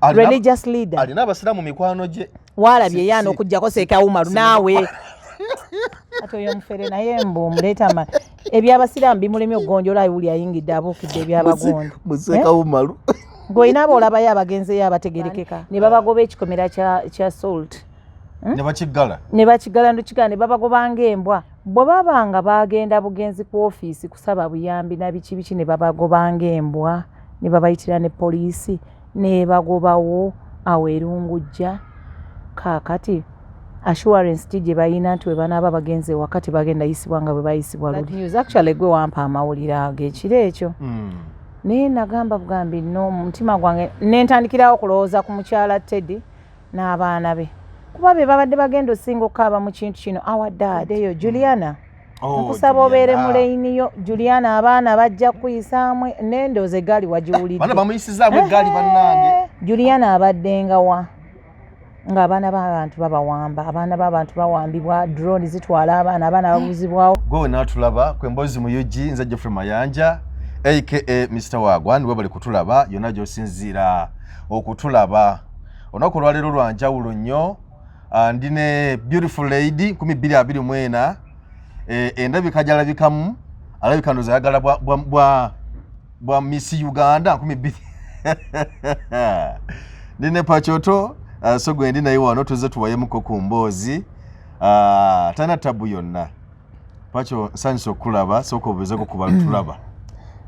religious leader alina abasiraamu mikwano gye walabye yana okujjako Seeka Umaru naawe ate oyo mufere naye mbu muleeta ebyabasiraamu bimulemye okugonjola ayuli ayingidde Abuukidde ebyabagondo Seeka Umaru gw'olina olabayo abagenzeyo abategerekeka ne babagoba ekikomera kya salt ne bakiggala ne babagoba ng'embwa bwe babanga bagenda bugenzi ku ofiisi kusaba buyambi na biki ne babagoba ng'embwa ne babayitira ne poliisi ne bagobawo awo erungujja kaakati assurance gye bayina nti we banaaba bagenze wakati bagenda yisibwa nga bwe bayisibwa luli actually gwe wampa amawulire ago ekiro ekyo naye nagamba bugambi no mutima gwange nentandikirawo okulowooza ku mukyala Teddy n'abaana be kuba be babadde bagenda osinga okukaaba mu kintu kino awadde eyo Juliana nkusaba obeere mu leiniyo Juliana abaana bajja kuyisaamu n'endooza eggaali wagiwulidde bana bamuyisizaamu eggaali bannange Juliana abaddenga wa ng'abaana b'abantu babawamba abaana b'abantu bawambibwa drone zitwala abaana babuzibwawo gwe n'atulaba kwembozi mu UG nze Geoffrey Mayanja aka Mr. Wagwan we bali kutulaba yonna gy'osinziira okutulaba olunaku lwaleero lwa njawulo nnyo ndine beautiful lady 2024 endabika gyalabikamu alabika ndoza yagala bwa Miss Uganda 2000 ndine Pacho so gwe ndi naye wano tuze tuwayemuko ku mboozi tana tabu yonna Pacho nsanyusa okulaba sooka obeezeko ku bantu tulaba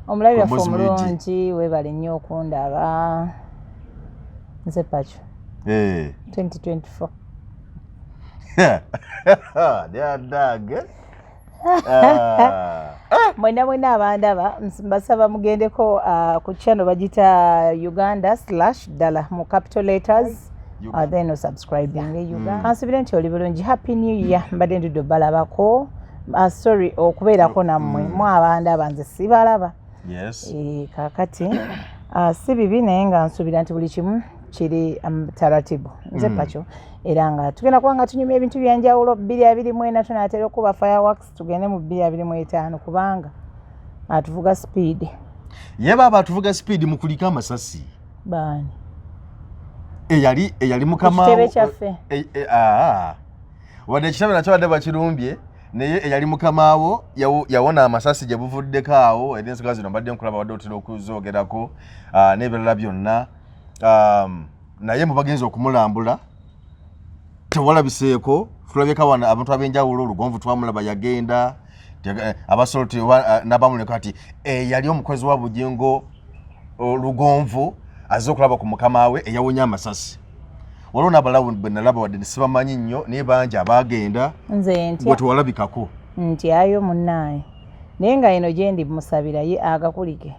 omulabi waffe omulungi weebale nnyo okundaba nze Pacho 2024 mwena abandaba mbasaba mugendeko ku channel bagita Uganda/Dala mu capital letters then subscribing Uganda kansubire nti oli bulungi happy new year mbadde ndudde balabako sorry okubeerako nammwe mu abandaba nze sibalaba kakati si bibi naye nga nsubira nti buli kimu kiri taratibu nze Pacho era nga tugenda kuba nga tunyumya ebintu byanjawulo 2024 tunaatera okuba fireworks tugende mu 2025 kubanga atuvuga speed ye baba atuvuga speed mu kulika amasasi bani eyali mukama kitebe kyaffe wadde ekitebe nakyo badde bakirumbye naye eyali mukamaawo yawona amasasi gye buvuddeko awo era ensonga zino mbadde nkulaba wadde otera okuzoogerako n'ebirala byonna naye mubagenza okumulambula tewalabiseeko tulabyeko awana abantu ab'enjawulo olugonvu twamulaba yagenda abasoloti n'abamuleka ati yali omukozi wa Bujingo lugonvu azze okulaba ku mukama we eyawonya amasasi waliwo n'abalabu bwe nalaba wadde sibamanyi nnyo naye bangi abagenda nze gwe tewalabikako nti ayo munnaye naye nga eno gye ndi musabira ye agakulike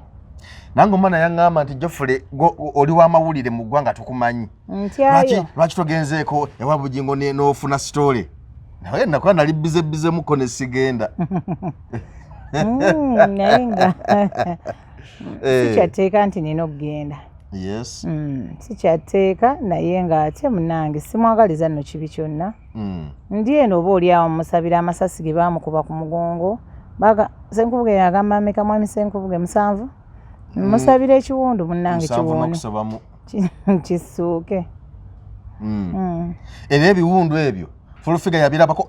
nange omwana yaŋŋamba nti Geoffrey oli w'amawulire mu ggwanga tukumanyi lwaki togenzeeko ewa Bujingo n'ofuna sitole naye nakuba nali bizemuko ne sigenda naye nga sikyateeka nti nina okugenda sikyateeka naye nga ate munange simwagaliza nno kibi kyonna ndi eno oba oli awo musabira amasasi ge baamukuba ku mugongo senkubuge yagamba ameka mwami senkubuge 7 musabira ekiwundu munnange kiwundu kisuuke era ebiwundu ebyo fulufiga yabirabako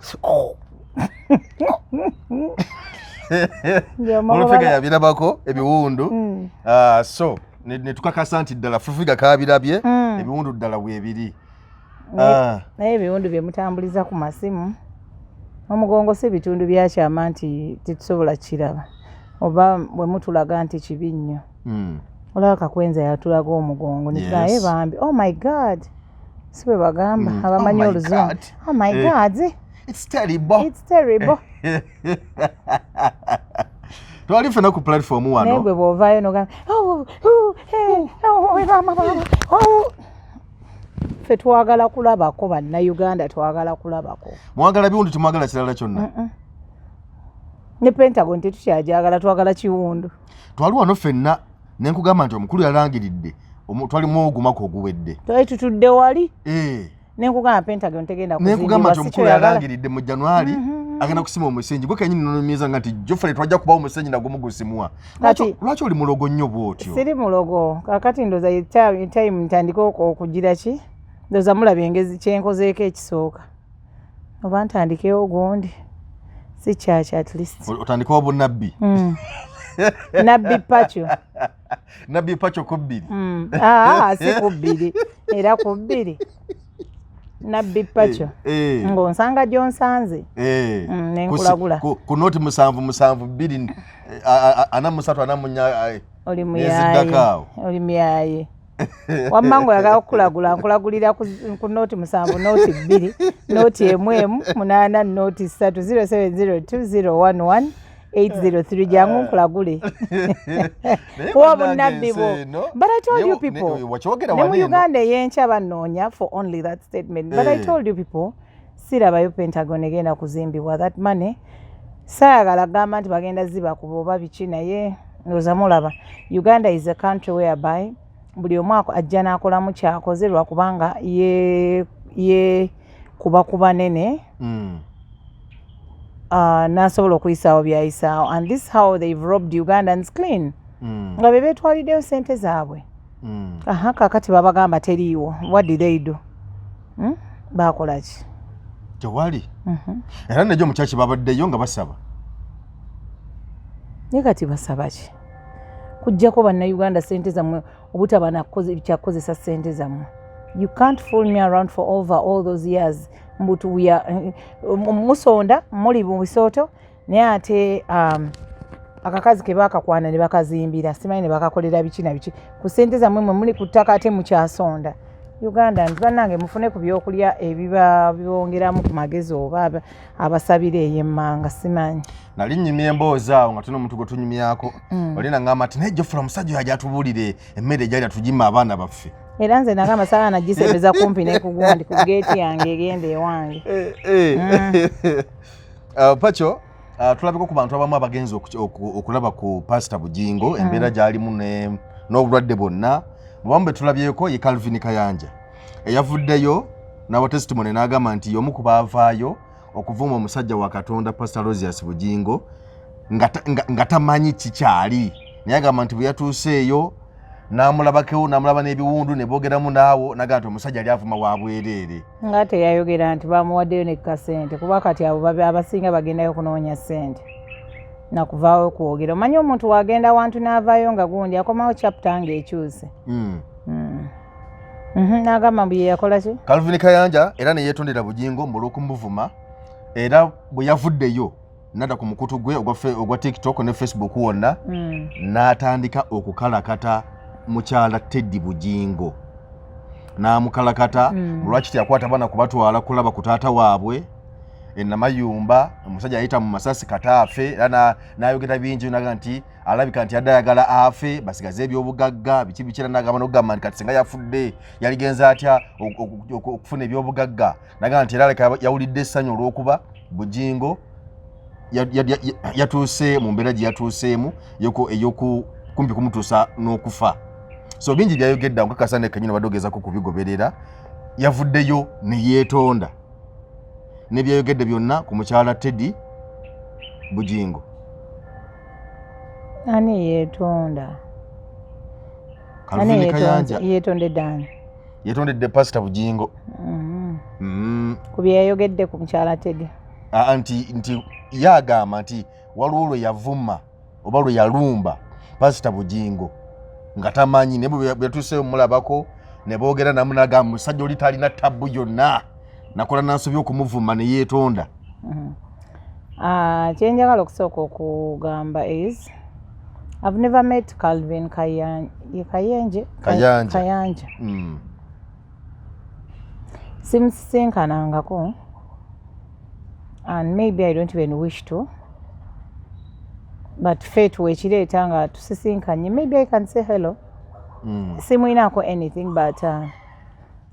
fulufiga yabirabako ebiwundu so netukakasa nti ddala fulufiga kabirabye ebiwundu ddala bwebiri naye ebiwundu bye mutambuliza ku masimu omugongo si bitundu byakyama nti titusobola kiraba oba bwe mutulaga nti kibi nnyo olaba kakwenza yatulaga omugongo nitulaye bambi oh my god si bwe bagamba abamanyi oluzungu oh my god it's terrible twali fena ku platform wano naye bwe bwovaayo nogamba ffe twagala kulabako bannayuganda twagala kulabako mwagala biwundu timwagala kirala kyonna ne Pentagon tetukyajagala twagala kiwundu twali wano ffenna nenkugamba nti omukulu yalangiridde twalimu ogumako oguwedde twali tutudde wali nenkugamba Pentagon tegenda kuzimbibwa nenkugamba nti omukulu yalangiridde mu January agenda kusima omusenyi gwe kenyini nomiza ngati Geoffrey twajja kuba omusenyi nagwo mugusimwa lwaki oli mulogo nnyo bwotyo siri mulogo kakati ndoza time ntandika okugira ki ndoza mulaba engezi kyenkozeeko ekisooka oba ntandikewo gundi si kyaki at least otandikawo bunnabbi nabbi Pacho nabbi Pacho kubbiri si kubbiri era kubbiri nabbi Pacho ng'onsanga gy'onsanze nenkulagula ku noti 772 oli muyaye wammango yagala okukulagula nkulagulira ku noti 7 noti 2 noti 1 8 noti 3 0702011803 jangu nkulagule kuwa bunnabbi bwo but I told you people ne mu Uganda yencha banoonya for only that statement but I told you people sirabayo Pentagon egenda kuzimbibwa that money saagala gamba nti bagenda ziba kuboba biki naye ndoza mulaba Uganda is a country whereby buli omwaka ajja n'akolamu kyakoze lwakubanga ye kuba nene nasobola okuyisaawo byayisaawo and this how they've robbed Ugandans clean nga be beetwaliddeyo sente zaabwe kakati babagamba teriiwo what did they do baakola ki tewali era nejjo mukyaki babaddeyo nga basaba ne kati basaba ki kujjako bannayuganda sente zammwe obutaba kyakozesa sente zammwe you can't fool me around for over all those years mbutu musonda muli mu bisooto naye ate akakazi ke baakakwana ne bakazimbira simanyi ne bakakolera biki na biki ku sente zammwe mwe muli ku ttaka ate mukyasonda Uganda bannange mufune ku byokulya ebiba bibongeramu ku magezi oba abasabira ey'emmanga simanyi nali nnyimya emboozi awo nga tulina omuntu gwe tunyumyako olina ngamba nti naye Geoffrey omusajja oyo ajatubuulire emmere egyali atugima abaana baffe era nze nagamba sawa nagisembeza kumpi naye kugundi ku geeti yange egenda ewange Pacho tulabeko ku bantu abamu abagenzi okulaba ku Pastor Bujingo embeera gy'alimu n'obulwadde bwonna mubamu be tulabyeko ye Calvin Kayanja eyavuddeyo n'aba testimony n'agamba nti y'omu ku baavaayo okuvuma omusajja wa Katonda Pastor Rosias Bujingo nga tamanyi kikyali naye agamba nti bwe yatuuseeyo n'amulaba n'ebiwundu ne boogeramu naawo n'agamba nti omusajja ali avuma wa bwereere nga teyayogera nti bamuwaddeyo ne kasente kuba kati abo abasinga bagendayo kunoonya ssente nakuvaawo okwogera omanyi omuntu wagenda wantu n'avaayo nga gundi akomawo chapter ng'ekyuse n'agamba mbu ye yakola ki Calvin Kayanja era ne yeetondera Bujingo mbula okumuvuma era bwe yavuddeyo nada ku mukutu gwe ogwa TikTok ne Facebook wonna n'atandika okukalakata mukyala Teddy Bujingo n'amukalakata lwaki tyakwata bana kubatwala kulaba ku taata waabwe enamayumba omusajja ayita mu masasi kataafe era n'ayogera bingi naga nti alabika nti adayagala afe basigaze ebyobugagga biki bikira n'agamba n'okugamba nti kati singa yafudde yaligenza atya okufuna ebyobugagga naga nti era aleka yawulidde essanyu olw'okuba Bujingo yatuuse mu mbeera gye yatuuseemu kumpi kumutuusa n'okufa so bingi byayogedda nkakasa ne kenyini badogezako kubigoberera yavuddeyo ne yeetonda nebyayogedde byonna ku mukyala Teddy Bujingo ani yeetonda Calvin Kayanja yeetondedde ani yeetondedde Pastor Bujingo ku byayogedde ku mukyala Teddy nti yagamba nti waliwo lwe yavuma oba lwe yalumba Pastor Bujingo nga tamanyi ne bwe yatuuseyo mulabako ne boogera namu n'agamba musajja oli talina tabbu yonna nakola nansobya okumuvuma ne yeetonda kyenjagala okusooka okugamba is I've never met Calvin Kayanja simusisinkanangako and maybe I don't even wish to but fate wekireeta nga tusisinkanye maybe I can say hello simwinaako anything but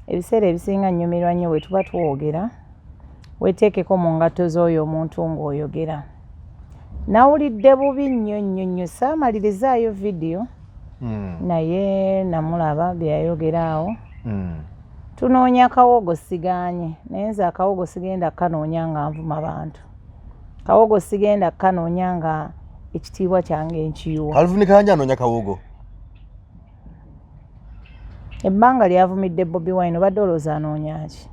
ebiseera ebisinga nnyumirwa nnyo bwe tuba twogera weteekeko mu ngatto z'oyo omuntu ng'oyogera nawulidde bubi nnyo saamalirizaayo vidiyo naye namulaba byayogera awo tunoonya akawogo sigaanye naye nze akawogo sigenda kanoonya nga nvuma bantu kawogo sigenda kanoonya nga ekitiibwa kyange nkiyiwa. Calvin Kanja anoonya kawogo. Ebbanga lyavumidde Bobi Wine obadde olowooza anoonya ki?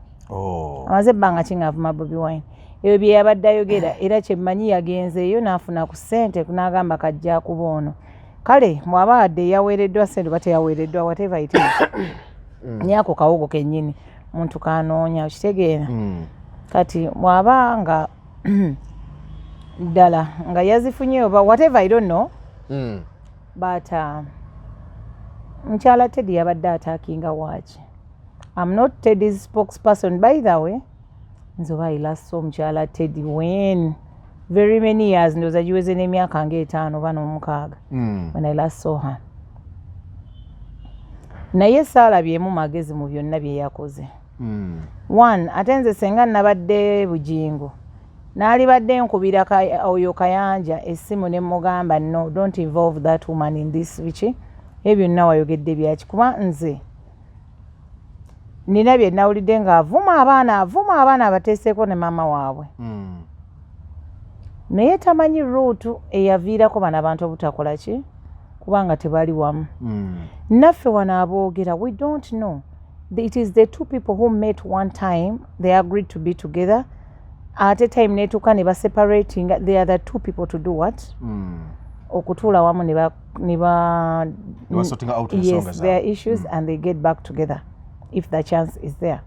Amaze ebbanga ki ng'avuma Bobi Wine. Ebyo bye yabadde ayogera era kyemmanyi yagenzeeyo n'afuna ku ssente n'agamba kajja kuba ono. Kale mw'abadde yaweereddwa ssente oba teyaweereddwa whatever it is. Nyako kawogo kennyini muntu kanoonya okitegeera. Kati mw'aba nga ddala nga yazifunye oba whatever I don't know. But Mukyala Teddy yabadde attackinga waaki. I'm not Teddy's spokesperson by the way. Nzoba I last saw Mukyala Teddy when very many years ndoza jiweze n'emyaka nga 5 oba 6 when I last saw her. Naye saalabyemu magezi mu byonna bye yakoze. One, atenze senga nabadde Bujingo. Naali badde nkubira oyo Kayanja essimu ne mugamba no, don't involve that woman in this bichi. Ebyo nna wayogedde byaki kuba nze nina bye nawulidde ng'avuma abaana abateeseeko ne maama waabwe. Naye tamanyi ruutu eyaviirako bano abantu obutakola ki kubanga tebali wamu. Naffe wano aboogera we don't know. It is the two people who met one time, they agreed to be together. At a time netuuka ne baseparating, they are the two people to do what? Okutuula wamu ne ba sorting out yes, their issues and they get back together if the chance is there.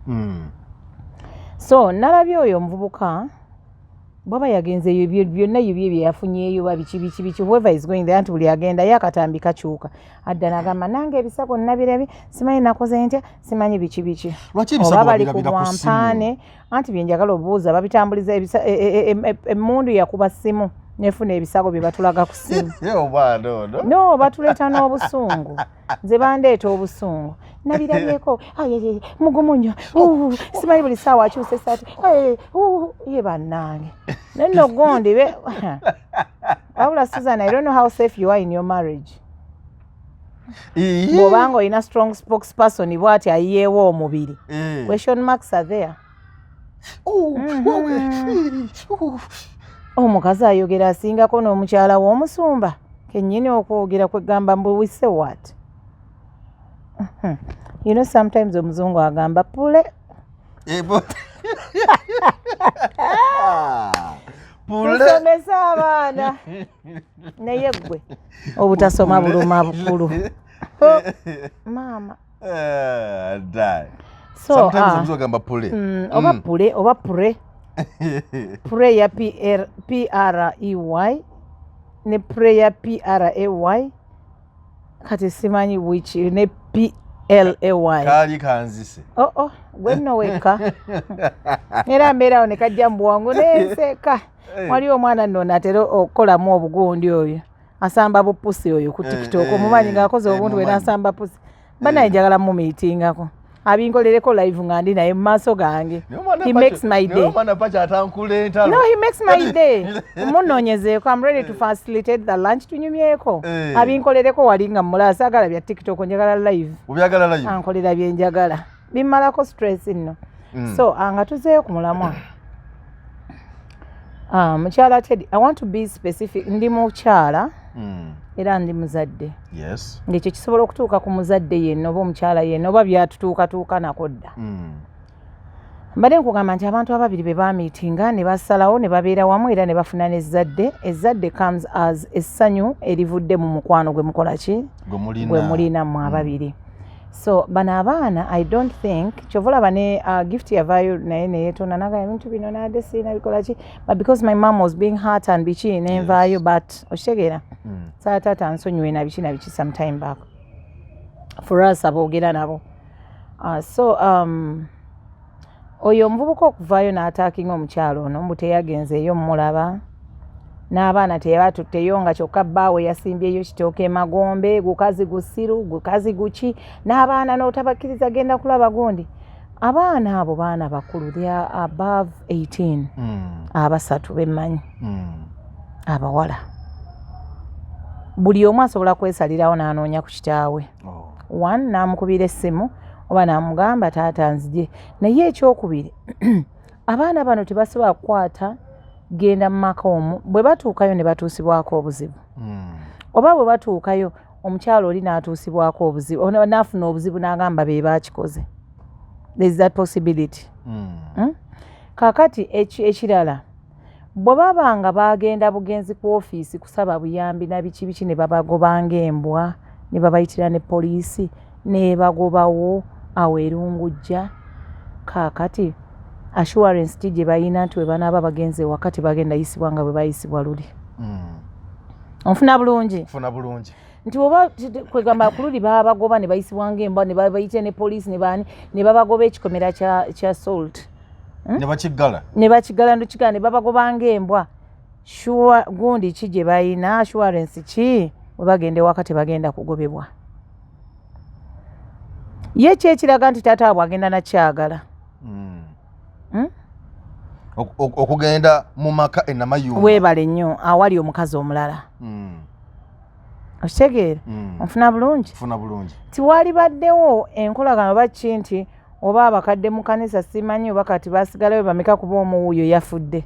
So nalabye oyo omuvubuka bwaba yagenzeeyo byonna bye yafunyeeyo biki whoever is going there anti buli agenda yakatambi kakyuka adda n'agamba nange ebisago nabirabye simanyi nakoze ntya simanyi biki oba bali ku bwampaane anti byenjagala obuuza babitambuliza emmundu yakuba ssimu nefuna ebisago bye batulaga ku ssimu. No batuleeta n'obusungu nze bandeeta obusungu nabirabyeko mugumunyo simanyi buli saawa akyusa essaati ye bannange nenno gondi be wabula Susan, I don't know how safe you are in your marriage. Bw'obanga olina strong spokesperson bw'ati ayiyeewo omubiri question marks are there. Omukazi ayogera asingako n'omukyala w'omusumba kennyini okwogera kwegamba mbu we say what? You know sometimes omuzungu agamba pule tusomesa abaana naye gwe obutasoma buluma bukulu maama. So sometimes omuzungu agamba pule oba pure pure ya P-R-E-Y ne pure ya P-R-A-Y kati simanyi which ne P-L-A-Y kali kanzise gwe nno wekka era mbeerawo ne kajja mu bwangu neenseka. Waliwo omwana nno natera okukolamu obugundi oyo asamba bupusi oyo ku TikTok omumanyi ng'akoze obuntu bwe n'asamba pusi banaye njagala mumiitingako abinkolereko live nga ndi naye mu maaso gange. He makes my day. No, he makes my day. Munnoonyezeeko, I'm ready to facilitate the lunch tunyumyeko. Abinkolereko wali nga mmulaba saagala bya TikTok njagala live. Obyagala live? Ankolera bye njagala. Bimmalako stress nno. So nga tuzeeyo ku mulamwa. Mukyala Teddy, I want to be specific. Ndi mukyala era ndi muzadde. Yes. Ng'ekyo kisobola okutuuka ku muzadde yenna oba omukyala yenna oba byatutuukatuuka nako dda. Mbadde nkugamba nti abantu ababiri be baamiitinga ne basalawo ne babeera wamu era ne bafuna n'ezzadde. Ezzadde comes as essanyu erivudde mu mukwano gwe mukola ki? Gwe mulina mu ababiri. So bano abaana I don't think kyova olaba ne gift yavaayo naye neyeetona naga ebintu bino naadde siina bikola ki but because my mom was being hurt and biki nenvaayo but okitegeera taata nsonyiwe na biki sometime back for us aboogera nabo. So oyo omuvubuka okuvaayo n'ataakinga omukyalo ono mbu teyagenzeeyo mmulaba n'abaana teyabatutteyo nga kyokka bbaawe yasimbyeyo kitooke emagombe gukazi gusiru gukazi guki n'abaana n'otabakkiriza genda kulaba gundi. Abaana abo baana bakulu they are above 18 abasatu bemmanyi abawala buli omu asobola kwesalirawo n'anoonya ku kitaawe. One n'amukubira essimu oba n'amugamba taata nzije naye ekyokubiri abaana bano tebasobola kukwata genda mu maka omwo bwe batuukayo ne batuusibwako obuzibu oba bwe batuukayo omukyalo oli n'atuusibwako obuzibu n'afuna obuzibu n'agamba be baakikoze. There is that possibility. Kaakati ekirala bwe baba nga bagenda bugenzi ku ofiisi kusaba buyambi na biki ne babagoba ng'embwa ne babayitira ne poliisi ne bagobawo awo erungujja. Kaakati assurance ki gye balina nti bwe banaaba bagenze wakati bagenda yisibwa nga bwe bayisibwa luli. Onfuna bulungi? Nfuna bulungi. Nti oba kwegamba ku luli babagoba ne bayisibwa ng'embwa ne babayitira ne poliisi ne babagoba ekikomera kya salt. Ne bakigala ndukigala ne babagoba ng'embwa. Gundi ki gye balina assurance ki bwe bagenda wakati bagenda kugobebwa. Ye kyekiraga nti taata waabwe agenda nakyagala. Okugenda mu maka enamayumba weebale nnyo awali omukazi omulala. Okitegeera? Onfuna bulungi? Nfuna bulungi. Tiwali baddewo enkolagano baki nti oba abakadde mu kanisa simanyi oba kati basigalayo bameka kuba omuwuyo yafudde.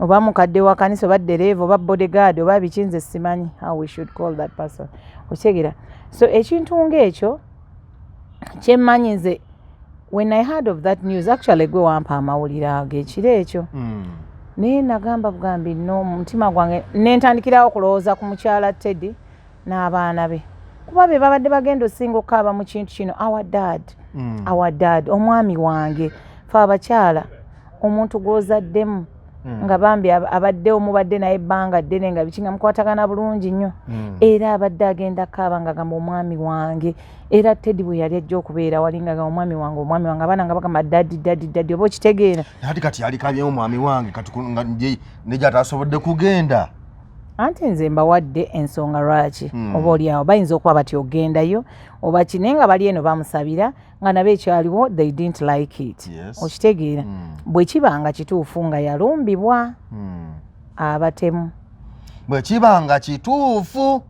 Oba mukadde wa kanisa oba dereeva oba bodyguard oba biki nze simanyi how we should call that person. Okitegeera? So ekintu ng'ekyo kyemmanyi nze when I heard of that news actually gwe wampa amawulire ago ekiro ekyo. Naye nagamba bugambi no mutima gwange nentandikirawo okulowooza ku mukyala Teddy n'abaana be kuba be babadde bagenda osinga okukaaba mu kintu kino. Our dad omwami wange fe abakyala omuntu gw'ozaddemu nga bambi abaddewo mubadde naye ebbanga ddene nga biki nga mukwatagana bulungi nnyo era abadde agenda kaaba nga gamba omwami wange era Teddy bwe yali ajja okubeera walinga nga omwami wange abaana nga bagamba daddi oba okitegeera kati alikabye omwami wange kati neja atasobodde kugenda. Anti nze mbawadde ensonga lwaki oba oliawo bayinza okuba bati ogendayo oba kine nga bali eno bamusabira nga nabo ekyaliwo they didn't like it. Okitegeera bwe kibanga kituufu nga yalumbibwa abatemu bwe kibanga kituufu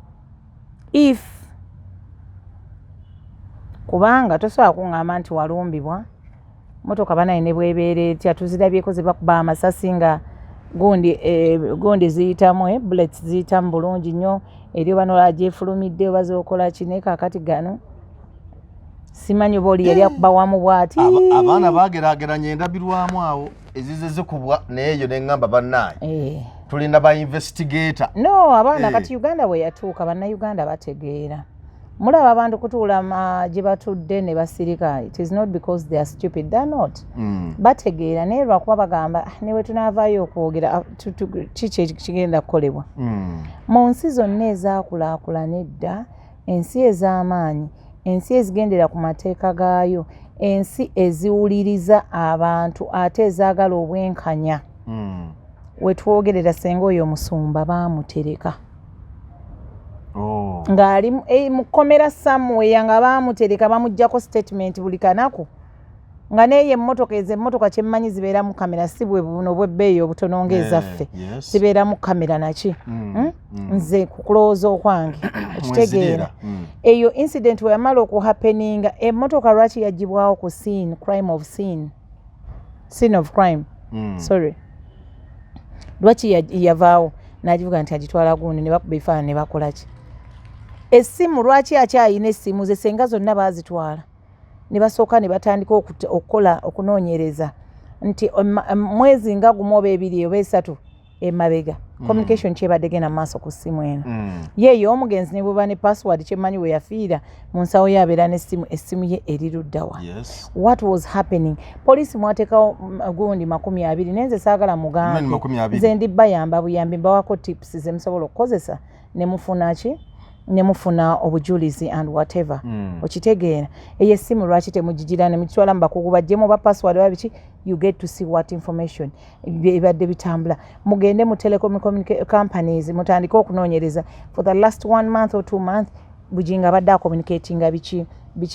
if kubanga tosobola kuŋŋamba nti walumbibwa motoka banaye ne bwebeera etya tuzirabyeko ze bakuba amasasi nga gundi ziyitamu bullets ziyitamu bulungi nnyo eri oba nola gyefulumidde oba zookola kine kaakati gano simanyi oba oli yali akuba wamu bw'ati. Abaana bageraageranya endabirwamu awo ezize zikubwa naye eyo neŋŋamba bannaaye tulina ba investigator. No abaana kati Uganda bwe yatuuka bannayuganda bategeera. Mulaba abantu kutuula gye batudde ne basirika. It is not because they are stupid, they are not. Bategeera naye lwakuba bagamba ne bwe tunaavaayo okwogera kiki kigenda kukolebwa. Mu nsi zonna ezaakulaakulana edda, ensi ez'amaanyi, ensi ezigendera ku mateeka gaayo, ensi eziwuliriza abantu ate ezaagala obwenkanya. We twogerera senga oyo omusumba baamutereka. Ng'ali mu kkomera somewhere nga baamutereka bamuggyako statement buli kanaku nga neeye emmotoka kyemmanyi zibeera mu kamera si bwe buno bw'ebbeeyi obutono ng'ezaffe zibeera mu kamera naki nze ku kulowooza okwange okitegeera eyo incident we yamala okuhappeninga emmotoka lwaki yaggyibwawo ku scene of crime sorry lwaki yavaawo n'agivuga nti agitwala gundi ne bakuba ebifaananyi ne bakola ki. Essimu lwaki akyayina essimu ze senga zonna baazitwala ne basooka ne batandika okukola okunoonyereza nti mwezi nga gumu oba ebiri oba esatu emabega communication kyebadde genda mu maaso ku ssimu eno yeeyo omugenzi ne bweba ne password kyemmanyi we yafiira mu nsawo ye abeera essimu ye eri luddawa. What was happening? Poliisi mwateekawo gundi 20 nenze saagala mugambe nze ndi bayamba buyambi mbawako tips ze musobola okukozesa ne mufuna ki ne mufuna obujulizi and whatever. Okitegeera eyo essimu lwaki temugigira ne mukitwala mu bakugu bajjemu oba password oba biki you get to see what information ebadde bitambula. Mugende mu telecom companies mutandike okunoonyereza for the last 1 month or 2 months Bujingo abadde communicatinga biki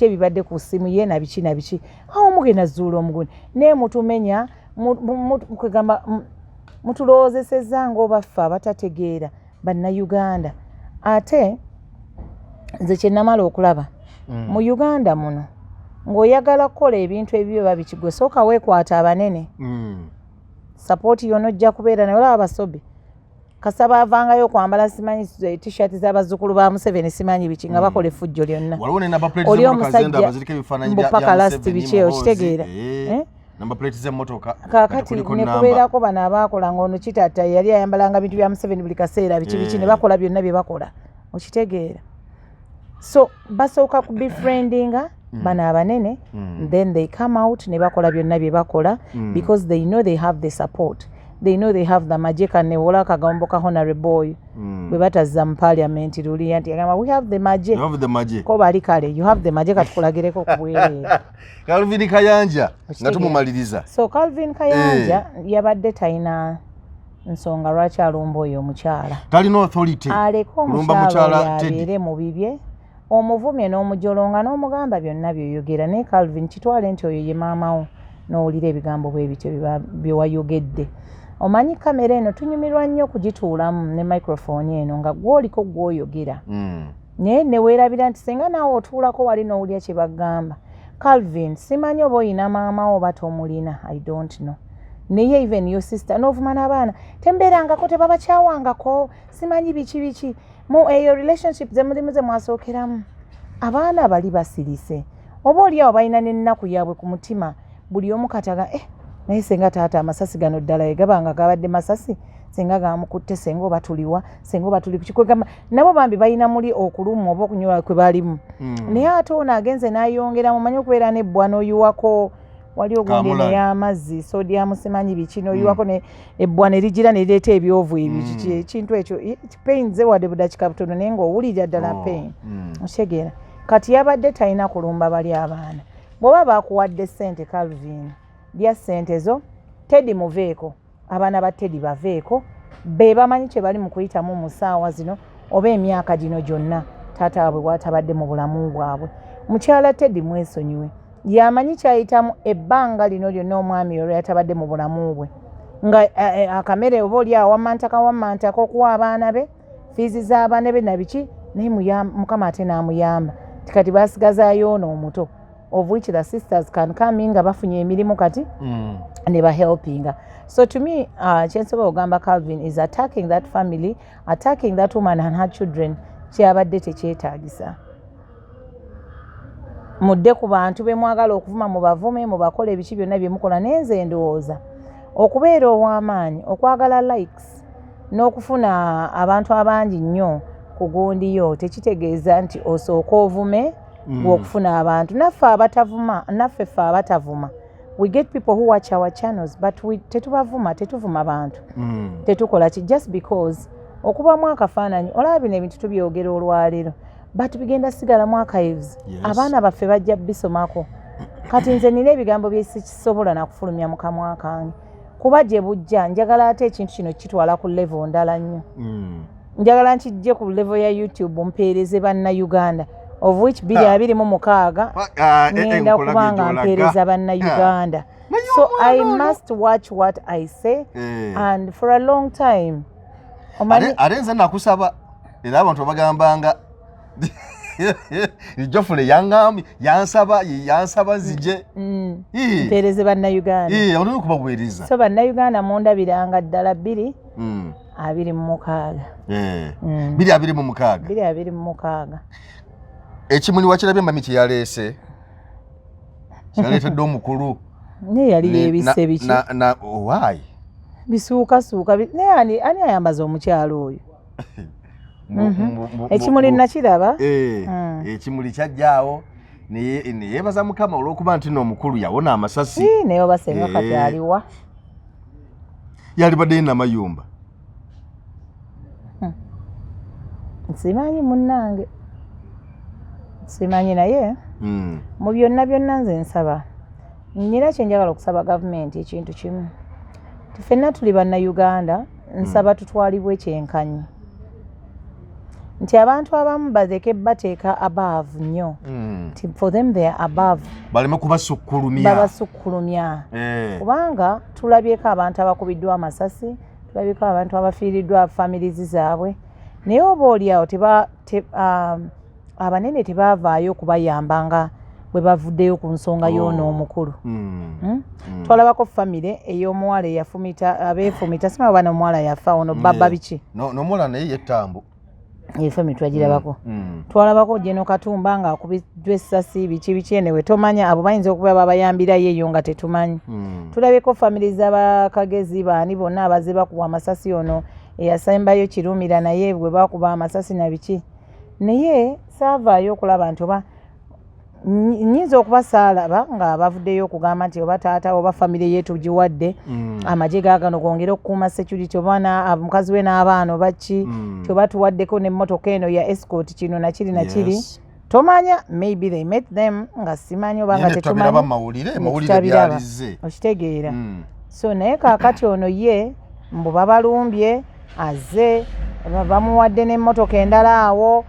ebibadde ku ssimu ye na biki awo mugenda zuula omugundi naye mutumenya mukugamba mutulowoozesezza ng'obaffe abatategeera bannayuganda. Ate nze kye namala okulaba mu Uganda muno ng'oyagala kukola ebintu ebyo biba bikigwe sooka weekwata abanene support yonna ojja kubeera naye olaba abasobe kasaba avangayo kwambala simanyi t-shirt z'abazzukulu ba Museveni simanyi biki nga bakola effujjo lyonna oli omusajja mbupaka last biki okitegeera number plate z'emmotoka kakati nekubeerako bano abaakola ng'ono kitata yali ayambalanga bintu bya Museveni buli kaseera biki ne bakola byonna bye bakola okitegeera so basooka ku befriendinga bano abanene then they come out ne bakola byonna bye bakola because they know they have the support they know they have the magic and newola akagombo ka honorable boy bwe batazza mu parliament luli anti agamba we have the magic ko bali kale you have the magic atukulagireko ku bwereere Calvin Kayanja nga tumumaliriza so Calvin Kayanja yabadde talina nsonga lwaki alumba oyo omukyala talina authority aleko omukyala abeere mu bibye omuvumye n'omujolonga n'omugamba byonna byoyogera naye Calvin kitwale nti oyo ye maamawo n'owulira ebigambo bwe bityo bye wayogedde omanyi kamera eno tunyumirwa nnyo okugituulamu ne microphone eno nga gw'oliko gw'oyogera naye ne weerabira nti singa naawe otuulako wali n'owulira kye bagamba Calvin simanyi oba oyina maamawo oba tomulina I don't know naye even your sister n'ovuma n'abaana tembeerangako tebabakyawangako simanyi biki mu eyo relationship ze mulimu ze mwasookeramu abaana bali basirise oba oli awo balina n'ennaku yaabwe ku mutima buli omu kataga naye senga taata amasasi gano ddala egabanga gabadde masasi senga gamukutte senga oba tuliwa senga oba tuli kukikwegamba nabo bambi balina muli okulumwa oba okunywa kwe balimu naye ate ono agenze n'ayongera mumanyi okubeera n'ebbwa n'oyiwako wali ogundi n'ey'amazzi sodium simanyi biki n'oyiwako ebbwa ne ligira ne lireeta ebyovu ebyo ekintu ekyo painze wadde budakika butono naye ng'owulira ddala pain okitegeera kati yabadde talina kulumba bali abaana bw'oba baakuwadde ssente Calvin lya ssente zo Teddy muveeko abaana ba Teddy baveeko be bamanyi kye bali mu kuyitamu mu ssaawa zino oba emyaka gino gyonna taata waabwe bw'atabadde mu bulamu bwabwe mukyala Teddy mwesonyiwe yamanyi kyayitamu ebbanga lino lyonna omwami olwo yatabadde mu bulamu bwe nga akamere oba oli awammantaka okuwa abaana be fiizi z'abaana be nabiki naye mukama ate n'amuyamba kati basigazaayo ono omuto of which the sisters can come in nga bafunye emirimu kati ne bahelpinga so to me kyensobola ogamba Calvin is attacking that family attacking that woman and her children kyabadde tekyetaagisa mudde ku bantu be mwagala okuvuma mu bavume mu bakola ebiki byonna bye mukola nenze ndowooza okubeera ow'amaanyi okwagala likes n'okufuna abantu abangi nnyo ku gundiyo tekitegeeza nti osooka ovume okufuna abantu naffe abatavuma we get people who watch our channels but tetuvuma bantu tetukola ki just because okubamu akafaananyi olaba bino ebintu tubyogera olwaleero but bigenda sigalamu archives abaana baffe bajja bisomako kati nze nina ebigambo byesikisobola nakufulumya mu kamwa kange kuba gye bujja njagala ate ekintu kino kitwala ku level ndala nnyo njagala nkijje ku level ya YouTube mpeereze bannayuganda of which 226 ngenda kubanga mpeereza bannayuganda so I must watch what I say and for a long time arenze nakusaba era abantu bagambanga Jofule yansaba nzije mpeereze bannayuganda olina okubaweereza so bannayuganda mundabiranga ddala 226 226 ekimuli wakirabye mami kye yaleese kyaleetedde omukulu naye yali yeebisse biki why bisuukasuuka naye ani ayambaza omukyalo oyo ekimuli nakiraba ekimuli kyajjaawo neyeebaza mukama olw'okuba nti n'omukulu yawona amasasi naye oba senga kati aliwa yalibaddeyo namayumba nsimanyi munnange simanyi naye mu byonna nze nsaba nnyina kyenjagala okusaba gavumenti ekintu kimu ffenna tuli bannayuganda nsaba tutwalibwe ekyenkanyi nti abantu abamu baleke bateeka above nnyo for them they are above baleme babasukkulumya kubanga tulabyeko abantu abakubiddwa amasasi tulabyeko abantu abafiiriddwa families zaabwe naye oba oliawo abanene tebavaayo okubayamba bwe bavuddeyo ku nsonga y'ono omukulu. Twalabako famire ey'omuwala eyafumita abeefumita sima bana omuwala yafa ono baba biki n'omuwala naye yettambu efami twagirabako. Twalabako Jeno Katumba ng'akubiddwa essasi biki enewe tomanya abo bayinza okuba babayambirayo eyo nga tetumanyi. Tulabeko famire z'abakagezi baani bonna abaze bakuba amasasi ono eyasembayo Kirumira naye bwe bakuba amasasi na biki naye saavaayo okulaba nti oba nnyinza okuba saalaba nga bavuddeyo okugamba nti oba taata oba famire yetu giwadde amagye gaagano gwongera okukuuma security oba mukazi we n'abaana oba ki tioba tuwaddeko n'emmotoka eno ya escort kino nakiri nakiri tomanya maybe they met them nga simanyi oba nga tetumanyi okitegeera so naye kaakati ono ye mbu babalumbye azze bamuwadde n'emmotoka endala awo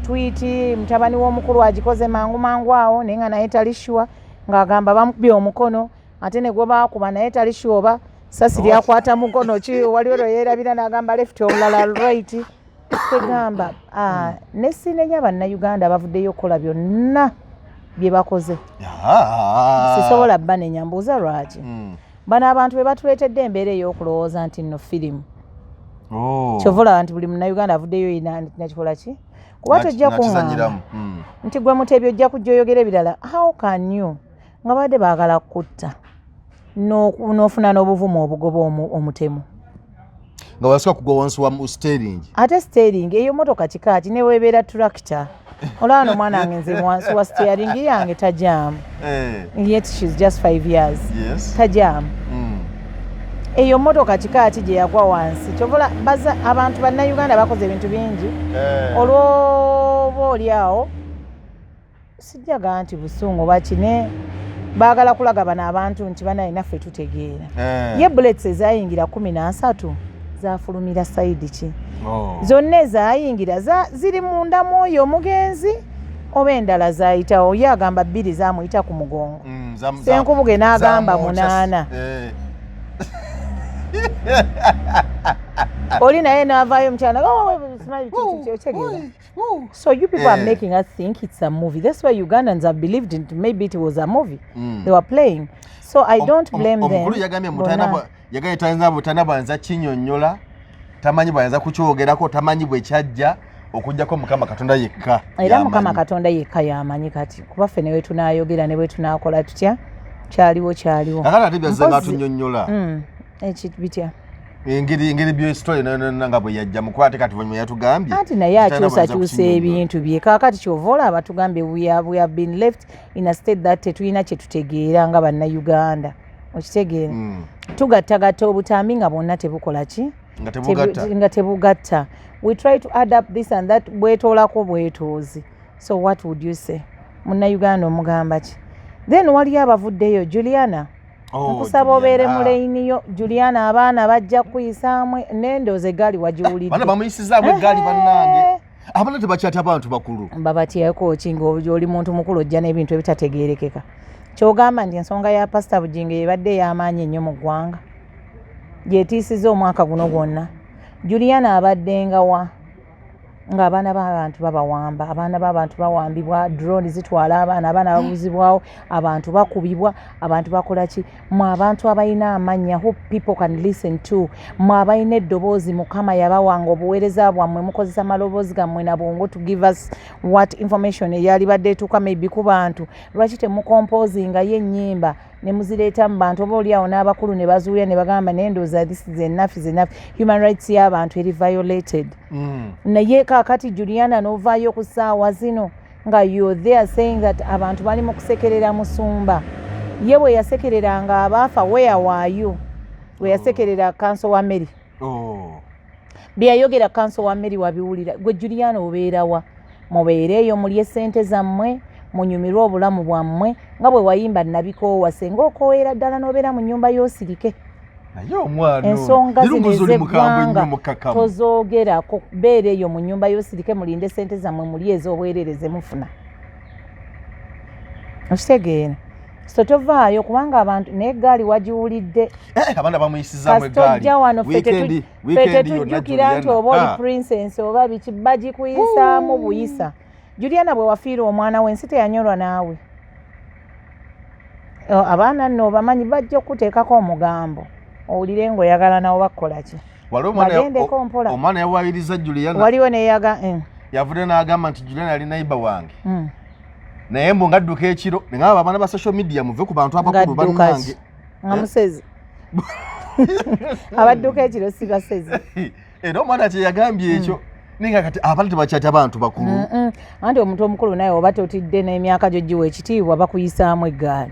tweeti mutabani w'omukulu agikoze mangu awo naye nga naye talishuwa ng'agamba bamukubye omukono ate ne gwe baakuba naye talishuwa oba sasi lyakwata mukono ki waliwo lwe yeerabira n'agamba left olulala right tegamba ne sinenya bannayuganda bavuddeyo okukola byonna bye bakoze sisobola banenya mbuuza lwaki bano abantu be batuleetedde embeera ey'okulowooza nti nno firimu kyovula nti buli munnayuganda avuddeyo nakikola ki kuba tojja kuŋŋamba nti gwe Mutebi ojja kujja oyogera ebirala how can you nga badde baagala kutta n'ofuna n'obuvumu obugoba omutemu nga wasooka kugwa wansi wa steering ate steering eyo motoka kikaaki ne weebeera tractor olwano omwana wange nze wansi wa steering yange tajaamu yet she's just 5 years tajaamu eyo motoka kikaaki gye yagwa wansi kyovula baza abantu bannayuganda bakoze ebintu bingi olwoba oli awo sijjaga nti busungu bakine baagala kulaga bano abantu nti banaye naffe tutegeera ye bullets ezayingira 13 zafulumira sayidi ki zonna ezayingira ziri munda mwoyo omugenzi oba endala zayitawo ye agamba 2 zamuyita ku mugongo Senkubuge n'agamba 8 oli naye n'avaayo mukyala so you people are making us think it's a movie. That's why Ugandans have believed it. Maybe it was a movie they were playing. So I don't blame them. Omukulu yagambye tanza butana banza kinyonnyola tamanyi banza kukyogerako tamanyi bwe kyajja okujjako Mukama Katonda yekka. Era Mukama Katonda yekka yamanyi kati kuba ffe ne bwe tunaayogera ne bwe tunaakola tutya kyaliwo. Kakati ate byazzenga tunnyonnyola. Bitya engeri byo story nga bwe yajja mukwate kati bwe yatugambye ati naye akyusa ebintu bye kaakati kyovola abatugambye we have been left in a state that tetulina kye tutegeera nga bannayuganda okitegeera tugattagatta obutambi nga bwonna tebukola ki nga tebugatta we try to add up this and that bwetoolako bwetoozi so what would you say munnayuganda omugamba ki then waliyo abavuddeyo Juliana nkusaba obeere mu leiniyo Juliana abaana bajja kuyisaamu n'endoozi eggaali wagiwulidde bana bamuyisizaamu eggaali bannange abaana tebakyata abantu bakulu babatyako kinga oli muntu mukulu ojja n'ebintu ebitategeerekeka kyogamba nti ensonga ya pasita Bujingo ebadde ey'amaanyi ennyo mu ggwanga gyetiisizza omwaka guno gwonna Juliana abaddenga wa ng'abaana b'abantu babawamba abaana b'abantu bawambibwa drone zitwala abaana babuzibwawo abantu bakubibwa abantu bakola ki mu abantu abalina amannya who people can listen to mu abalina eddoboozi Mukama yabawanga obuweereza bwammwe mukozesa maloboozi gammwe na bwongo to give us what information eyali badde etuuka maybe ku bantu lwaki temukompozinga ye ennyimba ne muzireeta mu bantu oba oliawo n'abakulu ne bazuulya ne bagamba n'endooza this is enough human rights y'abantu eri violated naye kaakati Juliana n'ovaayo ku ssaawa zino nga you're there saying that abantu bali mu kusekerera musumba ye bwe yasekereranga abaafa where were you bwe yasekerera kanso wa Mary bye yayogera kanso wa Mary wabiwulira gwe Juliana obeerawa mubeereeyo mulye ssente zammwe munyumirwe obulamu bwammwe nga bwe wayimba nabikoowa senga okooera ddala n'obeera mu nnyumba y'osirike naye omwana ensonga zino ez'eggwanga tozoogerako beera eyo mu nnyumba y'osirike mulinde ssente zammwe muli ez'obwerereze mufuna okitegeera so tovaayo kubanga abantu n'eggaali wagiwulidde abaana bamuyisizaamu eggaali tojja wano ffe tetujjukira nti oba oli princess oba biki bagikuyisaamu buyisa Juliana bwe wafiira omwana we ensi teyanyolwa naawe abaana nno bamanyi bajja okuteekako omugambo owulire ng'oyagala nawo bakola ki bagendeko mpola omwana yawayiriza Juliana waliwo neyaga yavudde n'agamba nti Juliana yali naiba wange naye mbu ngadduka ekiro nengaba abaana ba social media muve ku bantu abakulu bannange nga musezi abadduka ekiro si basezi era omwana kyeyagambye ekyo ninga kati abali tebakyatya abantu bakulu anti omuntu omukulu naye oba totidde n'emyaka gyo giwa ekitiibwa bakuyisaamu eggaali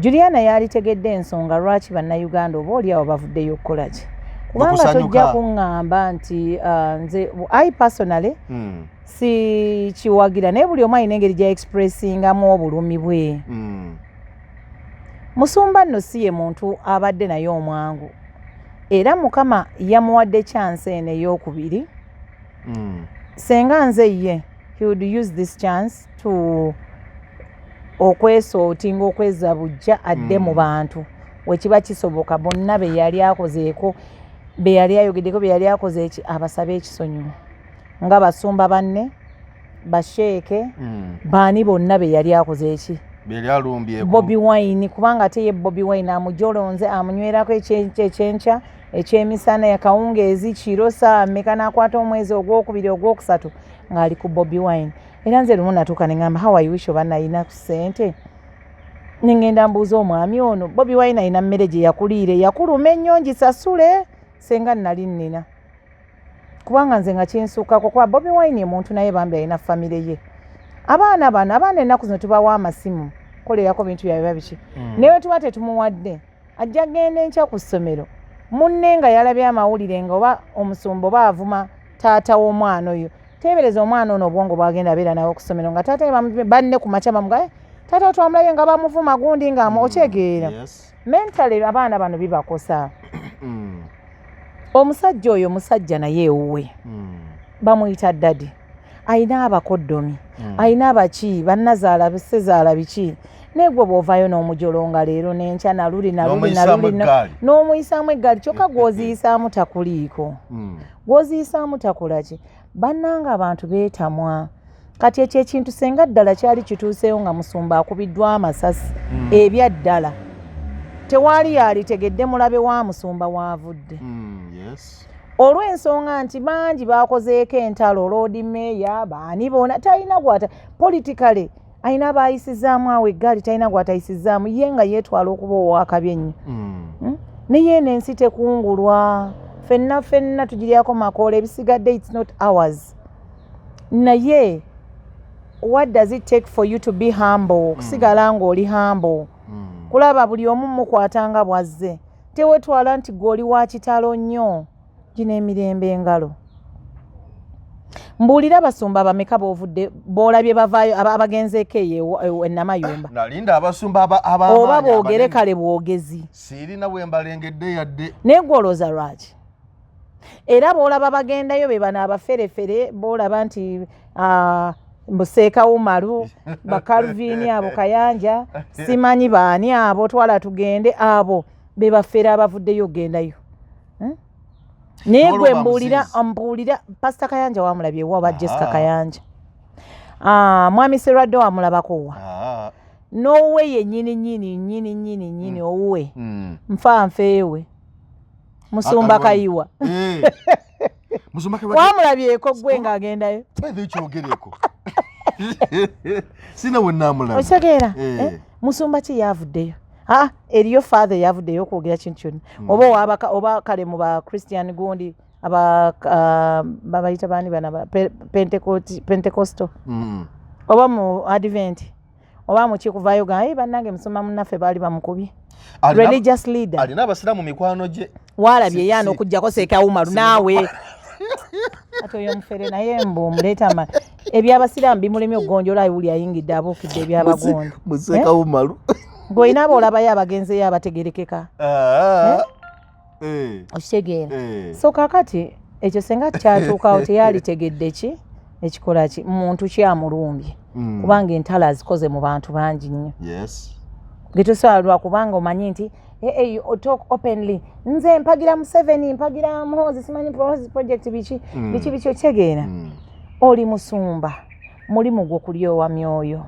Juliana yalitegedde ensonga lwaki bannayuganda oba oliawo bavuddeyo okukola ki kubanga tojja kuŋŋamba nti nze I personally si kiwagira naye buli omu alina engeri gya expressingamu obulumi bwe Musumba nno si ye muntu abadde naye omwangu era Mukama yamuwadde chance eno ey'okubiri senga nze ye he would use this chance to okwesootinga okweza bujja adde mu bantu wekiba kisoboka bonna be yali akozeeko be yali ayogeddeko be yali akoze eki abasabe ekisonyiwo nga basumba banne basheeke baani bonna be yali akoze eki Bobi Wine kubanga ate ye Bobi Wine amujolonze amunywerako ekyenkya ekyemisana yakawungeezi kiro saa mmeka n'akwata omwezi ogwokubiri ogwokusatu ng'ali ku Bobi Wine era nze lumu natuuka ne ŋŋamba how I wish oba nalina ku ssente ne ŋŋenda mbuuza omwami ono Bobi Wine alina mmere gye yakuliire yakuluma ennyo ngisasule senga nali nnina kubanga nze nga kinsuukako kuba Bobi Wine omuntu naye bambi alina famire ye abaana bano abaana ennaku zino tubawa amasimu kolerako bintu byabwe biki naye tuba tetumuwadde ajja genda enkya ku ssomero munne nga yalabye amawulire nga oba omusumba oba avuma taata w'omwana oyo teebereza omwana ono obwongo bwagenda abeera nawe ku ssomero nga taata banne ku makya bamugaye taata twamulabye nga bamuvuma gundi nga okyegeera mentale abaana bano bibakosa omusajja oyo musajja naye ewuwe bamuyita ddadi ayina abakoddomi ayina abaki bannazaala bisezaala biki naye gwe bw'ovaayo n'omujolonga leero n'enkya naluli n'omuyisaamu eggaali kyokka gw'oziyisaamu takuliiko gw'oziyisaamu takola ki bannanga abantu beetamwa kati ekyo ekintu senga ddala kyali kituuseeyo nga musumba akubiddwa amasasi ebyaddala tewaali yalitegedde mulabe wa musumba waavudde olw'ensonga nti bangi bakozeeko entalo loodi meeya baani boona talina gwata politikale ayina baayisizaamu awo eggaali talina gwatayisizaamu ye nga yeetwala okuba owakabi ennyo naye n'ensi tekungulwa ffenna tugiryako makoola ebisigadde it's not ours naye what does it take for you to be humble kusigala ng'oli humble kulaba buli omu mukwatanga bwazze tewetwala nti gw'oli wa kitalo nnyo gino emirembe engalo mbuulira abasumba bameka boovudde boolabye bavaayo abagenzeeko eyo enamayumba nalinda abasumba oba boogere kale bwogezi siirina bwe mbalengedde yadde naye gwolooza lwaki era boolaba bagendayo be bano abaferefere boolaba nti Buseeka Umaru bakalvini abo Kayanja simanyi baani abo twala tugende abo be bafera abavuddeyo gendayo naye gwe mbuulira Pastor Kayanja wamulabye wa Jessica Kayanja mwami Serwadde wamulabako wa nowe ye nyini owuwe nfanfeewe Musumba Kayiwa wamulabyeko gwe ng'agendayo ekyogereko sina we namulaba otegeera Musumba ki yavuddeyo eriyo father yavuddeyo okwogera kintu kyonna oba kale mu ba Christian gundi babayita baani bana Pentecostal oba mu Advent oba mu kikuvaayo ga bannange Musumba munnaffe baali bamukubye religious leader alina abasiraamu mikwano gye waalabye yaana okugjako Seeka Umaru naawe ate oyo mufere naye mbu muleeta ebyabasiraamu bimulemye okugonjola ayewuli ayingidde abuukidde ebyabagondi Seeka Umaru ng'olina aboolabayo abagenzeyo abategerekeka okitegeera so kakati ekyo senga kyatuukawo teyalitegedde ki ekikola ki muntu kyamulumbye kubanga entalo azikoze mu bantu bangi nnyo getusobola kubanga omanyi nti talk openly nze mpagira Museveni mpagira Muhoozi simanyi project biki okitegeera oli Musumba mulimu gw'okulyowa myoyo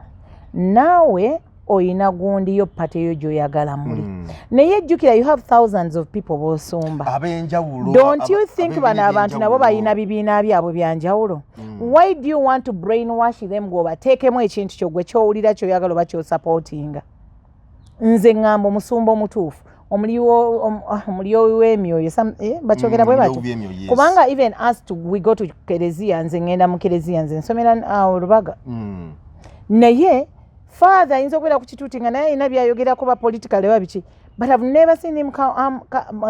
naawe oyina gundi yo pate yo gyoyagala muli naye jjukira you have thousands of people b'osumba ab'enjawulo. Don't you think bano abantu nabo balina bibiina byabwe byanjawulo? Why do you want to brainwash them ng'obateekemu ekintu kyo gwe kyowulira kyoyagala oba kyosupportinga? Nze ŋŋamba omusumba omutuufu omulio w'emyoyo bakyogera bwe batyo kubanga even us we go to kereziya nze ŋŋenda mu kereziya nze nsomera olubaga naye father ayinza okubeera ku kituuti nga naye ayina byayogerako ba political eba biki but I've never seen him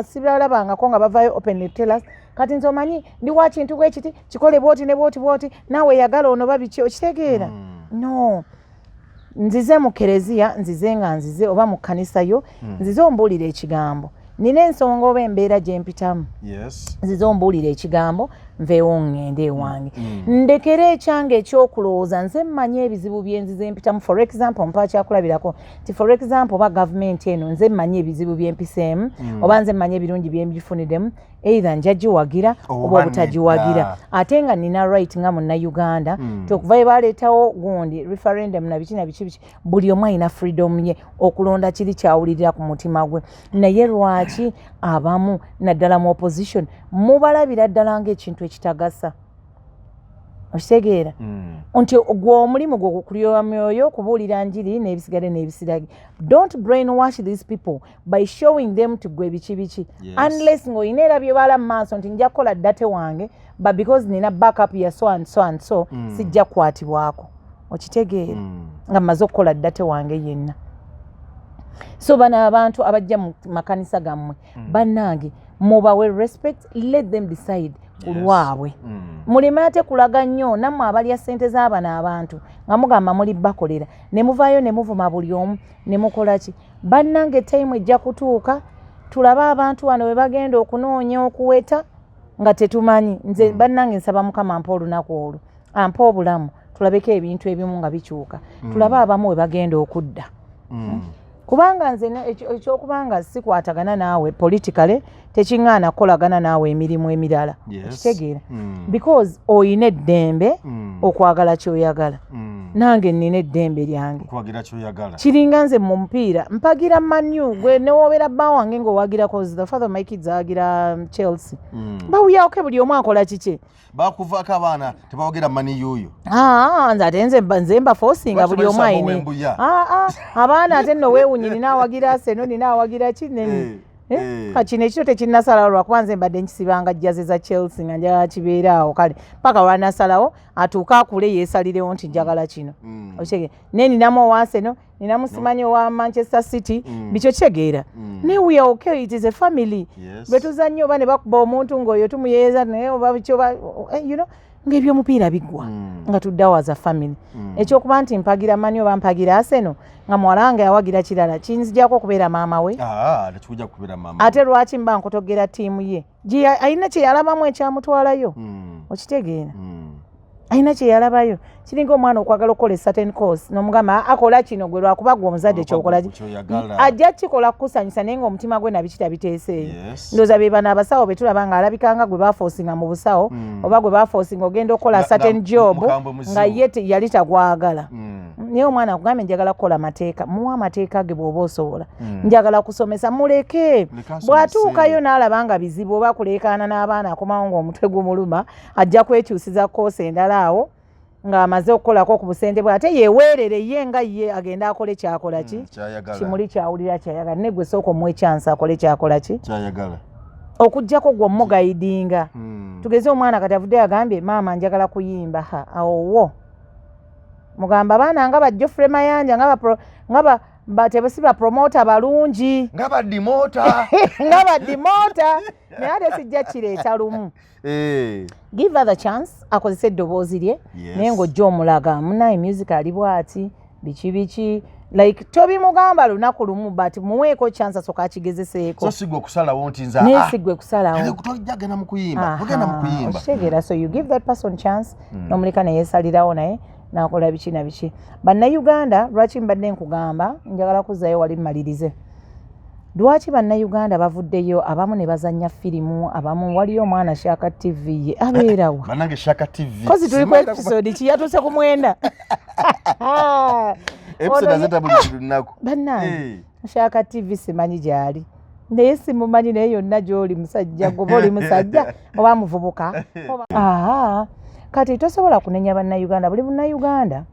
sibalabangako nga bavaayo openly tell us kati nze omanyi ndi wa kintu bwe kiti kikole bwoti ne bwoti naawe yagala ono babiki okitegeera no nzize mu kereziya nzize nga nzize oba mu kkanisa yo nzize ombuulira ekigambo nina ensonga oba embeera gye mpitamu nzize ombuulira ekigambo nveewo ŋŋende ewange ndekere ekyange ekyokulowooza nze mmanyi ebizibu bye nzize mpitamu for example mpa kyakulabirako nti for example oba gavumenti eno nze mmanyi ebizibu bye mpiseemu oba nze mmanyi ebirungi bye mbifuniddemu either njagiwagira oba obutagiwagira ate nga nina right nga munnayuganda tokuva bye baleetawo gundi referendum na biki buli omu alina freedom ye okulonda kiri kyawulirira ku mutima gwe naye lwaki abamu naddala mu opposition mubalabira ddala ng'ekintu ekitagasa okitegeera nti gwe omulimu gwe okukulyowa myoyo okubuulira njiri n'ebisigale n'ebisirage don't brainwash these people by showing them to gwe biki unless ng'olina era bye bala mu maaso nti nja kukola ddate wange but because nina backup ya so and so sijja kukwatibwako okitegeera nga mmaze okukola ddate wange yenna so bano abantu abajja mu makanisa gammwe bannange mubawe respect let them decide ku lwabwe muleme ate kulaga nnyo nammwe abalya ssente z'abano abantu nga mugamba muli bakolera ne muvaayo ne muvuma buli omu ne mukola ki bannange time ejja kutuuka tulabe abantu wano bwe bagenda okunoonya okuweta nga tetumanyi nze bannange nsaba mukama ampa olunaku olwo ampa obulamu tulabeko ebintu ebimu nga bikyuka tulabe abamu we bagenda okudda kubanga nze ekyokubanga sikwatagana naawe politically tekiŋŋaana kukolagana naawe emirimu emirala okitegeera because oyina eddembe okwagala kyoyagala nange nina eddembe lyange kiringa nze mu mupiira mpagira manyu gwe newoobera bba wange ng'owagira cause the father of my kids awagira Chelsea bawuyawoke buli omu akola kiki bakuvaako abaana tebawogera mani yuuyo nze ate nze mbafosinga buli omu ayine abaana ate nno weewunyi nina awagira Arsenal nina awagira kinene kino ekito tekinnasalawo lwakuba nze mbadde nkisibanga jjaze za Chelsea nga njagala kibeeraawo kale paka lwanasalawo atuuke akule yeesalirewo nti njagala kino okitegeera naye ninamu owa Arsenal ninamu simanyi owa Manchester City bikyo kitegeera naye we are okay it is a family bwe tuzannyo oba ne bakuba omuntu ng'oyo tumuyeeza naye oba bikyoba ng'ebyomupiira biggwa nga tuddawo as a family ekyokuba nti mpagira mani oba mpagira Arsenal nga muwala wange awagira kirala kinzijjako okubeera maama we ate lwaki mba nkotogera ttiimu ye alina kye yalabamu ekyamutwalayo okitegeera alina kye yalabayo kiringa omwana okwagala okukola certain course n'omugamba akola kino gwe lwakuba gwe omuzadde kyokola ajja kikola kukusanyusa naye ng'omutima gwe nabiki tabiteeseeyo ndowooza be bano abasawo be tulaba nga alabikanga gwe bafoosinga mu busawo oba gwe bafoosinga ogenda okukola certain job nga ye yali tagwagala naye omwana akugambye njagala kukola mateeka muwa amateeka ge bw'oba osobola njagala kusomesa muleke bw'atuukayo n'alaba nga bizibu oba kuleekaana n'abaana akomawo ng'omutwe gumuluma ajja kwekyusiza koosi endala awo ng'amaze okukolako ku busente bwe ate yeweerere ye nga ye agenda akole kyakola ki kimuli kyawulira kyayagala ne gwe sooka omuwa ekyansi akole kyakola ki okuggyako gwe omugayidinga tugeze omwana kati avudde agambye maama njagala kuyimba awowo mugamba baana nga bajjofule mayanja nga tebasiba promota balungi nga badimota naye ate sijja kireeta lumu give her the chance akozesa eddoboozi lye naye ng'ojja omulaga munaye music ali bwati biki like tobimugamba lunaku lumu but muweeko chance asooka akigezeseeko so sigwe okusalawo nti nza naye sigwe kusalawo tojagenda mu kuyimba ogenda mu kuyimba okitegeera so you give that person chance n'omuleka neyeesalirawo naye nakola biki na biki bannayuganda lwaki mbadde nkugamba njagala kuzzayo wali mmalirize lwaki bannayuganda bavuddeyo abamu ne bazannya firimu abamu waliyo omwana Shaka TV ye abeerawa bannange Shaka TV kozi tuli ku episode ki yatuuse ku 9 episode zeta buli lunaku bannange Shaka TV simanyi gyali naye simumanyi naye yonna gy'oli musajja goba oli musajja oba muvubuka kati tosobola kunenya bannayuganda buli munnayuganda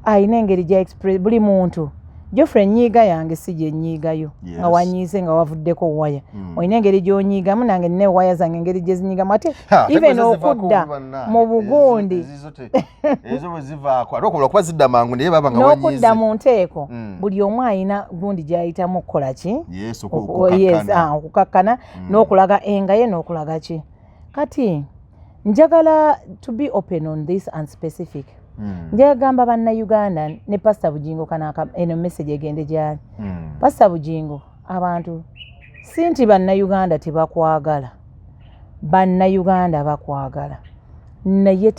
ayina engeri gya express buli muntu Geoffrey nyiiga yange si gye nnyiigayo nga wanyiise nga wavuddeko waya olina engeri gy'onyiigamu nange nina waya zange engeri gye zinyiigamu ate even okudda mu bugundi ezo bwe zivaako ate okubola kuba zidda mangu naye baba nga wanyiise n'okudda mu nteeko buli omu ayina gundi gy'ayitamu okukola ki okukakkana n'okulaga engaye n'okulaga ki kati njagala to be open on this and specific njagamba bannayuganda ne Pastor Bujingo kanaka eno message egende gyali Pastor Bujingo abantu si nti bannayuganda tebakwagala bannayuganda bakwagala naye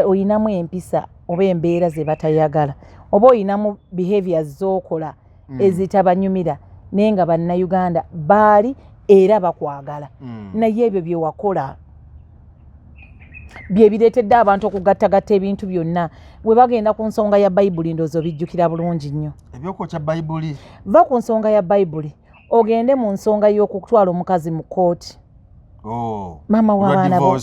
oyinamu empisa oba embeera ze batayagala oba oyinamu behaviors z'okola ezitabanyumira naye nga bannayuganda baali era bakwagala naye ebyo bye wakola bye bireetedde abantu okugattagatta ebintu byonna bwe bagenda ku nsonga ya bayibuli ndoozo bijjukira bulungi nnyo ebyokwokya bayibuli va ku nsonga ya bayibuli ogende mu nsonga y'okutwala omukazi mu kooti maama w'abaana bo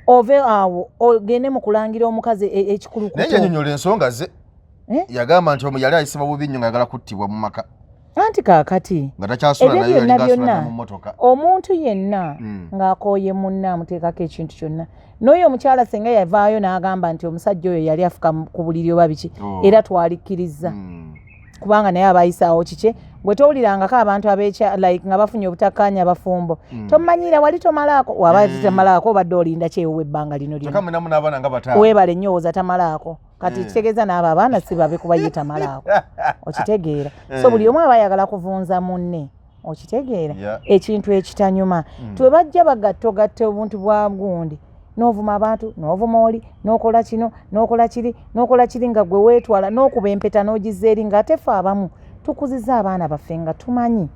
ove awo ogende mu kulangira omukazi ekikulukuto naye yanyonyola ensonga ze yagamba nti yali ayisibwa bubi nnyo ng'ayagala kuttibwa mu maka anti kaakati ebyo byonna byonna omuntu yenna ng'akooye munna amuteekako ekintu kyonna n'oyo omukyala senga yavaayo n'agamba nti omusajja oyo yali afuka ku buliri oba biki era twalikkiriza kubanga naye abayisaawo kike gwe towulirangako abantu like nga bafunye obutakkaanya abafumbo tomanyira wali tomalaako waba tamalaako obadde olinda kyewowa ebbanga lino weebale nnyo owoza tamalaako kati kitegeeza n'abo abaana si babe kuba ye tamalaako okitegeera so buli omu aba ayagala kuvunza munne okitegeera ekintu ekitanyuma twe bajja bagattogatta obuntu bwa gundi n'ovuma abantu n'ovuma oli n'okola kino n'okola kiri nga gwe weetwala n'okuba empeta n'ogizza eri ng'ate ffe abamu tukuzizza abaana baffe nga tumanyi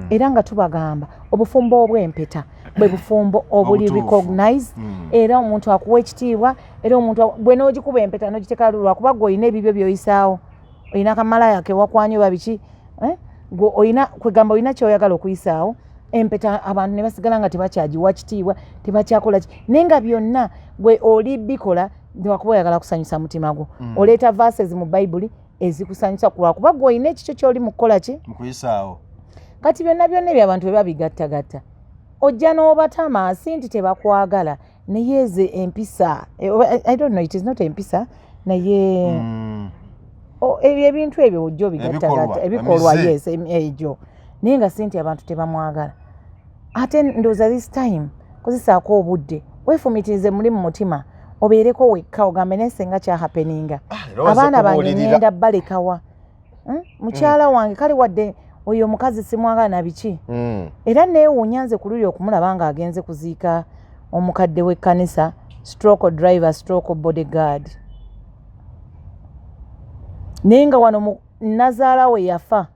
era nga tubagamba obufumbo obw'empeta bwe bufumbo obuli recognize era omuntu akuwa ekitiibwa era omuntu bwe n'ogikuba empeta n'ogiteeka lwakuba gwe olina ebibyo by'oyisaawo olina akamalaya kewakwanya oba biki kwegamba olina kyoyagala okuyisaawo empeta abantu ne basigala nga tebakyagiwa kitiibwa tebakyakola ki naye nga byonna gwe oli bikola lwakuba oyagala kusanyusa mutima gwo oleeta verses mu bayibuli ezikusanyusa lwakuba gwe olina ekikyo ky'oli mu kukola ki mukuyisaawo kati byonna ebyo abantu bwe babigattagatta ojja n'obatama si nti tebakwagala naye eze empisa I don't know it is not empisa naye ebyo ebintu ebyo ojja obigattagatta ebikolwa yes egyo naye nga si nti abantu tebamwagala ate ndooza this time kozesaako obudde weefumitirize muli mu mutima obeereko wekka ogambe nesenga kyahapeninga abaana bange ngenda balekawa mukyala wange kale wadde oyo omukazi simwagala na biki era neewuunya nze ku luli okumulaba ng'agenze kuziika omukadde w'ekkanisa stroke driver stroke bodyguard naye nga wano nazaala we yafa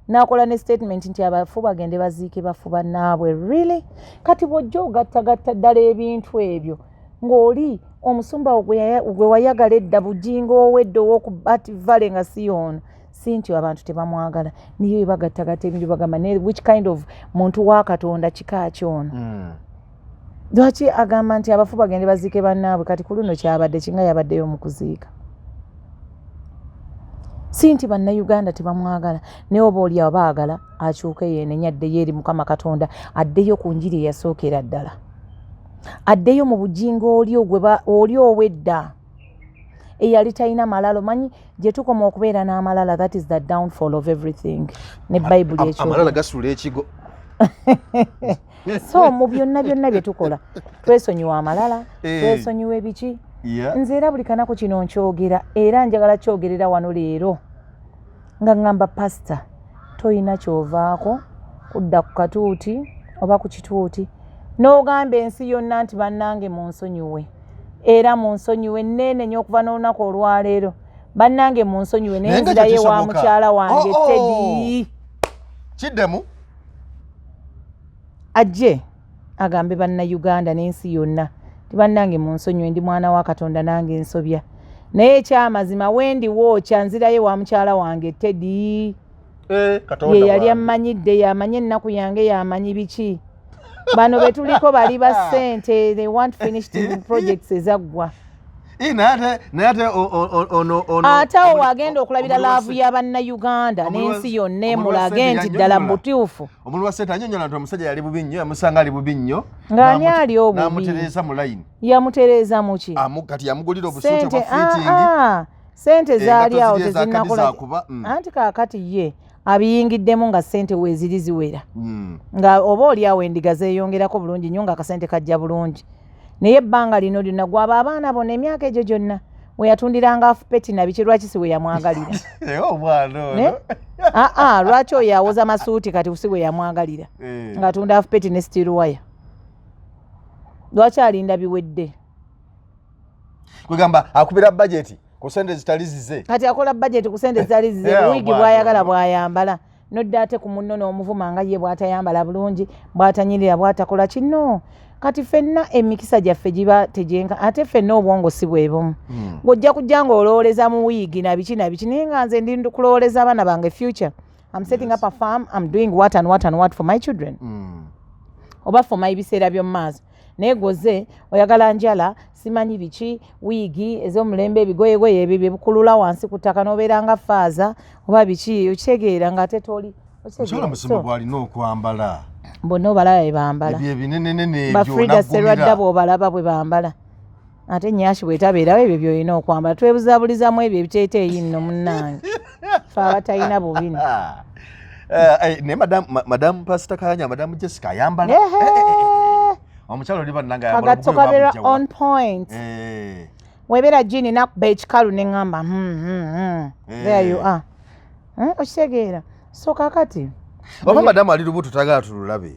n'akola ne statement nti abafu bagende baziike bafu bannaabwe really kati bw'ojja ogattagatta ddala ebintu ebyo ng'oli omusumba gwe wayagala edda Bujingo owedde ow'okubat vale nga si ono si nti abantu tebamwagala niyo bagattagatta ebintu bagamba which kind of muntu wa Katonda kika kyono lwaki agamba nti abafu bagende baziike bannaabwe kati ku luno kyabadde kinga yabaddeyo mu kuziika si nti bannayuganda tebamwagala naye oba oli awo baagala akyuke yeenenya addeyo eri Mukama Katonda addeyo ku njiri eyasookera ddala addeyo mu Bujingo oli owedda eyali talina malalo manyi gye tukoma okubeera n'amalala that is the downfall of everything ne bayibuli ekyo amalala gasuula ekigo so mu byonna bye tukola twesonyiwa amalala twesonyiwa ebiki nze era buli kanaku kino nkyogera era njagala kyogerera wano leero nga ngamba pastor toyina kyovaako kudda ku katuuti oba ku kituuti n'ogamba ensi yonna nti bannange munsonyiwe era munsonyiwe neenenya okuva n'olunaku olwaleero bannange munsonyiwe nenzirayo wa mukyala wange Teddy kiddemu ajje agambe bannayuganda n'ensi yonna bannange munsonyiwe ndi mwana wa Katonda nange nsobya naye ekyamazima wendiwo kyanzirayo wa mukyala wange Teddy ye yali amanyidde yamanye ennaku yange yamanyi biki bano betuliko bali ba ssente they want finished projects ezaggwa ate awo wagenda okulabira laavu y'abannayuganda n'ensi yonna emulage nti ddala mu butuufu omulu wa ssente anyonyola nti omusajja yali bubi nnyo yamusanga ali bubi nnyo ng'ani ali obubi n'amutereeza mu layini yamutereeza mu ki kati yamugulira obusuuti obwa fiitingi ssente zaali awo tezinnakola anti kaakati ye abiyingiddemu nga ssente weeziri ziwera nga oba oli awo endiga zeeyongerako bulungi nnyo nga akasente kajja bulungi naye ebbanga lino lyonna gwaba abaana bona emyaka egyo gyonna we yatundiranga afupeti na biki lwaki si we yamwagalira lwaki oyo awoza amasuuti kati si we yamwagalira ng'atunda afupeti ne steel wire lwaki alinda biwedde kwegamba akubira bajeti ku sente zitali zize kati akola bajeti ku sente zitali zize wiigi bw'ayagala bw'ayambala nodda ate ku munno n'omuvuma nga ye bw'atayambala bulungi bw'atanyirira bw'atakola kino kati ffenna emikisa gyaffe giba tejenka ate ffenna obwongo si bwe bumu ng'ojja kujja ng'olowooleza mu wiigi na biki naye nga nze ndi kulowooleza abaana bange future I'm setting up a farm I'm doing what and what and what for my children oba for my biseera by'omu maaso naye goze oyagala njala simanyi biki wiigi ez'omulembe ebigoyegoye ebyo bye bukulula wansi ku ttaka n'obeera nga faaza oba biki okitegeera ng'ate toli okyala musimba bw'alina okwambala bonna obalaba bwe bambala bafrida serwadda bw'obalaba bwe bambala ate nyashi bwetabeerawo ebyo by'olina okwambala twebuzabulizamu ebyo ebiteeteeyi nno munnange fe abatalina bubino naye madamu pasita Kanya madamu Jessica ayambala omukyalo oli bannanga agatto kabeera on point webeera jini nakuba ekikalu ne ŋŋamba there you are okitegeera so kakati oba madamu ali lubuto tagala tululabe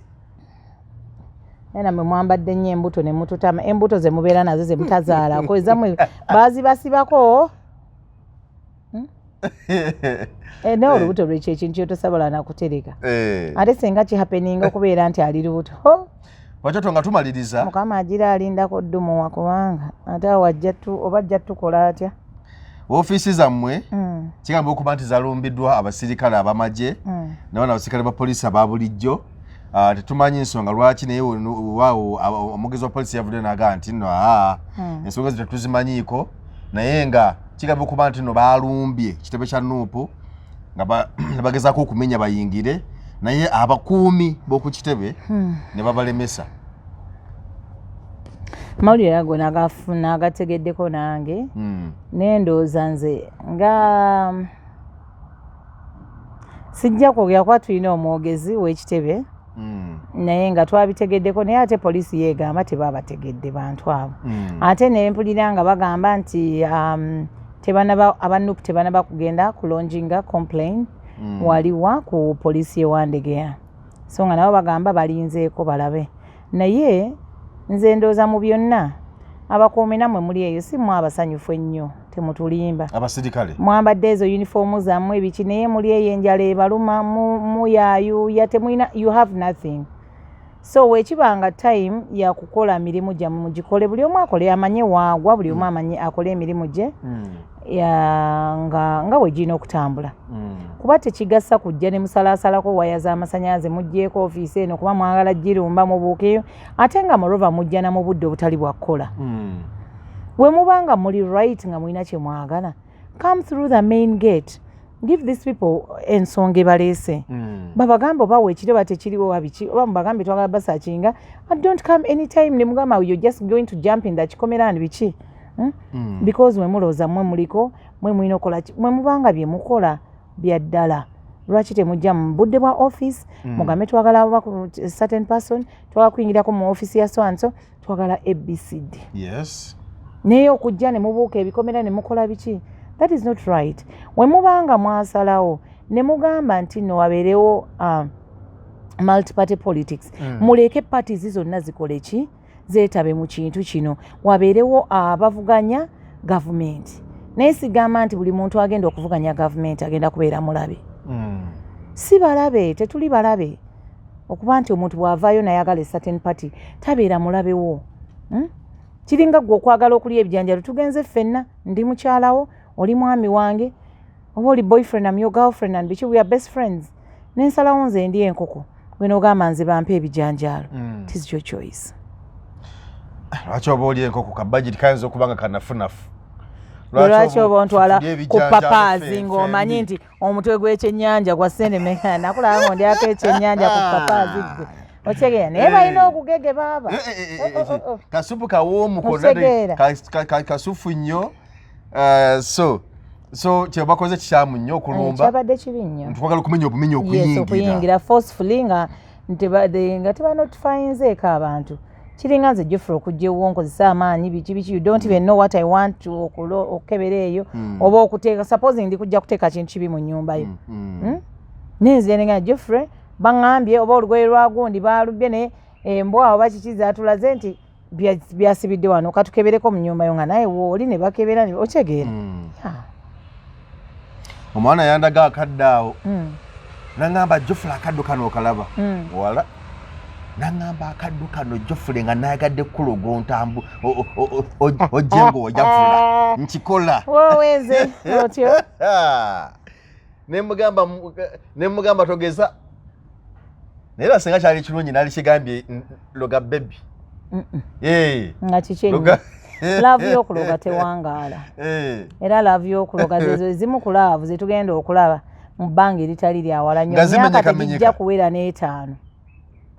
nammwe mwambadde nnyo embuto ne mututama embuto ze mubeera nazo ze mutazaalako ezammwe baazibasibako naye olubuto lwekyo ekintu kyotosobola nakutereka ate singa kihapeninga okubeera nti ali lubuto Pacho nga tumaliriza mukama agira alindako ddumu wakubanga ate awo oba ajja tukola atya ofiisi zammwe kigamba okuba nti zalumbiddwa abasirikale abamagye nabana abasirikale ba poliisi aba bulijjo tetumanyi ensonga lwaki naye waawo omugezi wa poliisi yavudde naga nti nno ensonga zi tetuzimanyiiko naye nga kigamba okuba nti nno balumbye kitebe kya nuupu nga bagezaako okumenya bayingire naye abakuumi b'oku kitebe ne babalemesa mawulire ago nagafuna agategeddeko nange nendooza nze nga sijja kwogera kuba tulina omwogezi w'ekitebe naye nga twabitegeddeko naye ate poliisi yeegamba tebabategedde bantu abo ate ne mpulira nga bagamba nti abanupu tebanaba kugenda kulonjinga complain waliwa ku poliisi ewandegeya so nga nabo bagamba balinzeeko balabe naye nze ndooza mu byonna abakuumi nammwe muli eyo si mwe abasanyufu ennyo temutulimba abasirikale mwambadde ezo yunifoomu zammwe ebiki naye muli eyo enjala ebaluma muyayuuya temulina you have nothing so wekibanga time yakukola mirimu gyammwe mugikole buli omu akole amanye waagwa buli omu amanye akole emirimu gye nga wegirina okutambula kuba tekigasa kujja ne musalaasalako waya z'amasannyalaze muggyeko ofiisi eno kuba mwagala girumba mubuukeyo ate nga mulova mujja na mu budde obutali bwa kukola we mubanga muli right nga mulina kye mwagala come through the main gate give these people ensonga ebaleese babagambe oba weekiri oba tekiriwo wabiki oba mubagambe twagala basakinga don't come anytime ne mugamba you're just going to jump in that kikomerani biki because mwe mulooza mwe muliko mwe mulina okola mwe mubanga bye mukola bya ddala lwaki temujja mu budde bwa office mugambe twagala certain person twagala kuyingirako mu office ya so and so twagala ABCD yes naye okujja ne mubuuka ebikomera ne mukola biki that is not right we mubanga mwasalawo ne mugamba nti nno wabeerewo multi-party politics muleke parties zonna zikole ki zeetabe mu kintu kino wabeerewo abavuganya gavumenti naye sigamba nti buli muntu agenda okuvuganya gavumenti agenda kubeera mulabe si balabe tetuli balabe okuba nti omuntu bw'avaayo nayagala certain party tabeera mulabewo kiringa gwe okwagala okulya ebijanjalo tugenze ffenna ndi mukyalawo oli mwami wange oba oli boyfriend am your girlfriend and we are best friends nensalawo nze ndi enkoko gwe n'ogamba nze bampe ebijanjalo it is your choice. Lwaki oba oli enkoko ka budget kayinza okuba nga kanafunafu lwaki oba ontwala ku papaazi ng'omanyi nti omutwe gw'ekyennyanja gwa seneme nakulaba nga ondyako ekyennyanja ku papaazi gwe otegeera naye balina okugege baaba kasupu kawoomu kasufu nnyo so kyebakoze kikyamu nnyo okulumba kyabadde kibi nnyo ntukwagala okumenya obumenyi okuyingira forcefully nga tebanotifayinzeeko abantu kiringa nze Geoffrey okujja ewuwo nkozesa amaanyi biki you don't even know what I want to okukebera eyo oba okuteeka supposing ndi kujja kuteeka kintu kibi mu nnyumba yo nenze nenga Geoffrey baŋŋambye oba olugoye lwa gundi baalubye naye embwa oba kiki zaatulaze nti byasibidde wano katukebereko mu nnyumba yo nga naye wooli ne bakebera otegeera omwana yandaga akadde awo naŋŋamba Geoffrey akaddo kano okalaba wala naŋŋamba akaddo kano Geoffrey nga nayagadde kulogo ntambu ojengo ojavula nkikola woweeze otyo nemugamba togeza naye era singa kyali kirungi nali kigambye loga bebi nga kikyenyi laavu y'okuloga tewangaala era laavu y'okuloga zezo ezimu ku laavu zetugenda okulaba mu bbanga eritali lyawala nnyo myaka tegijja kuwera n'etaano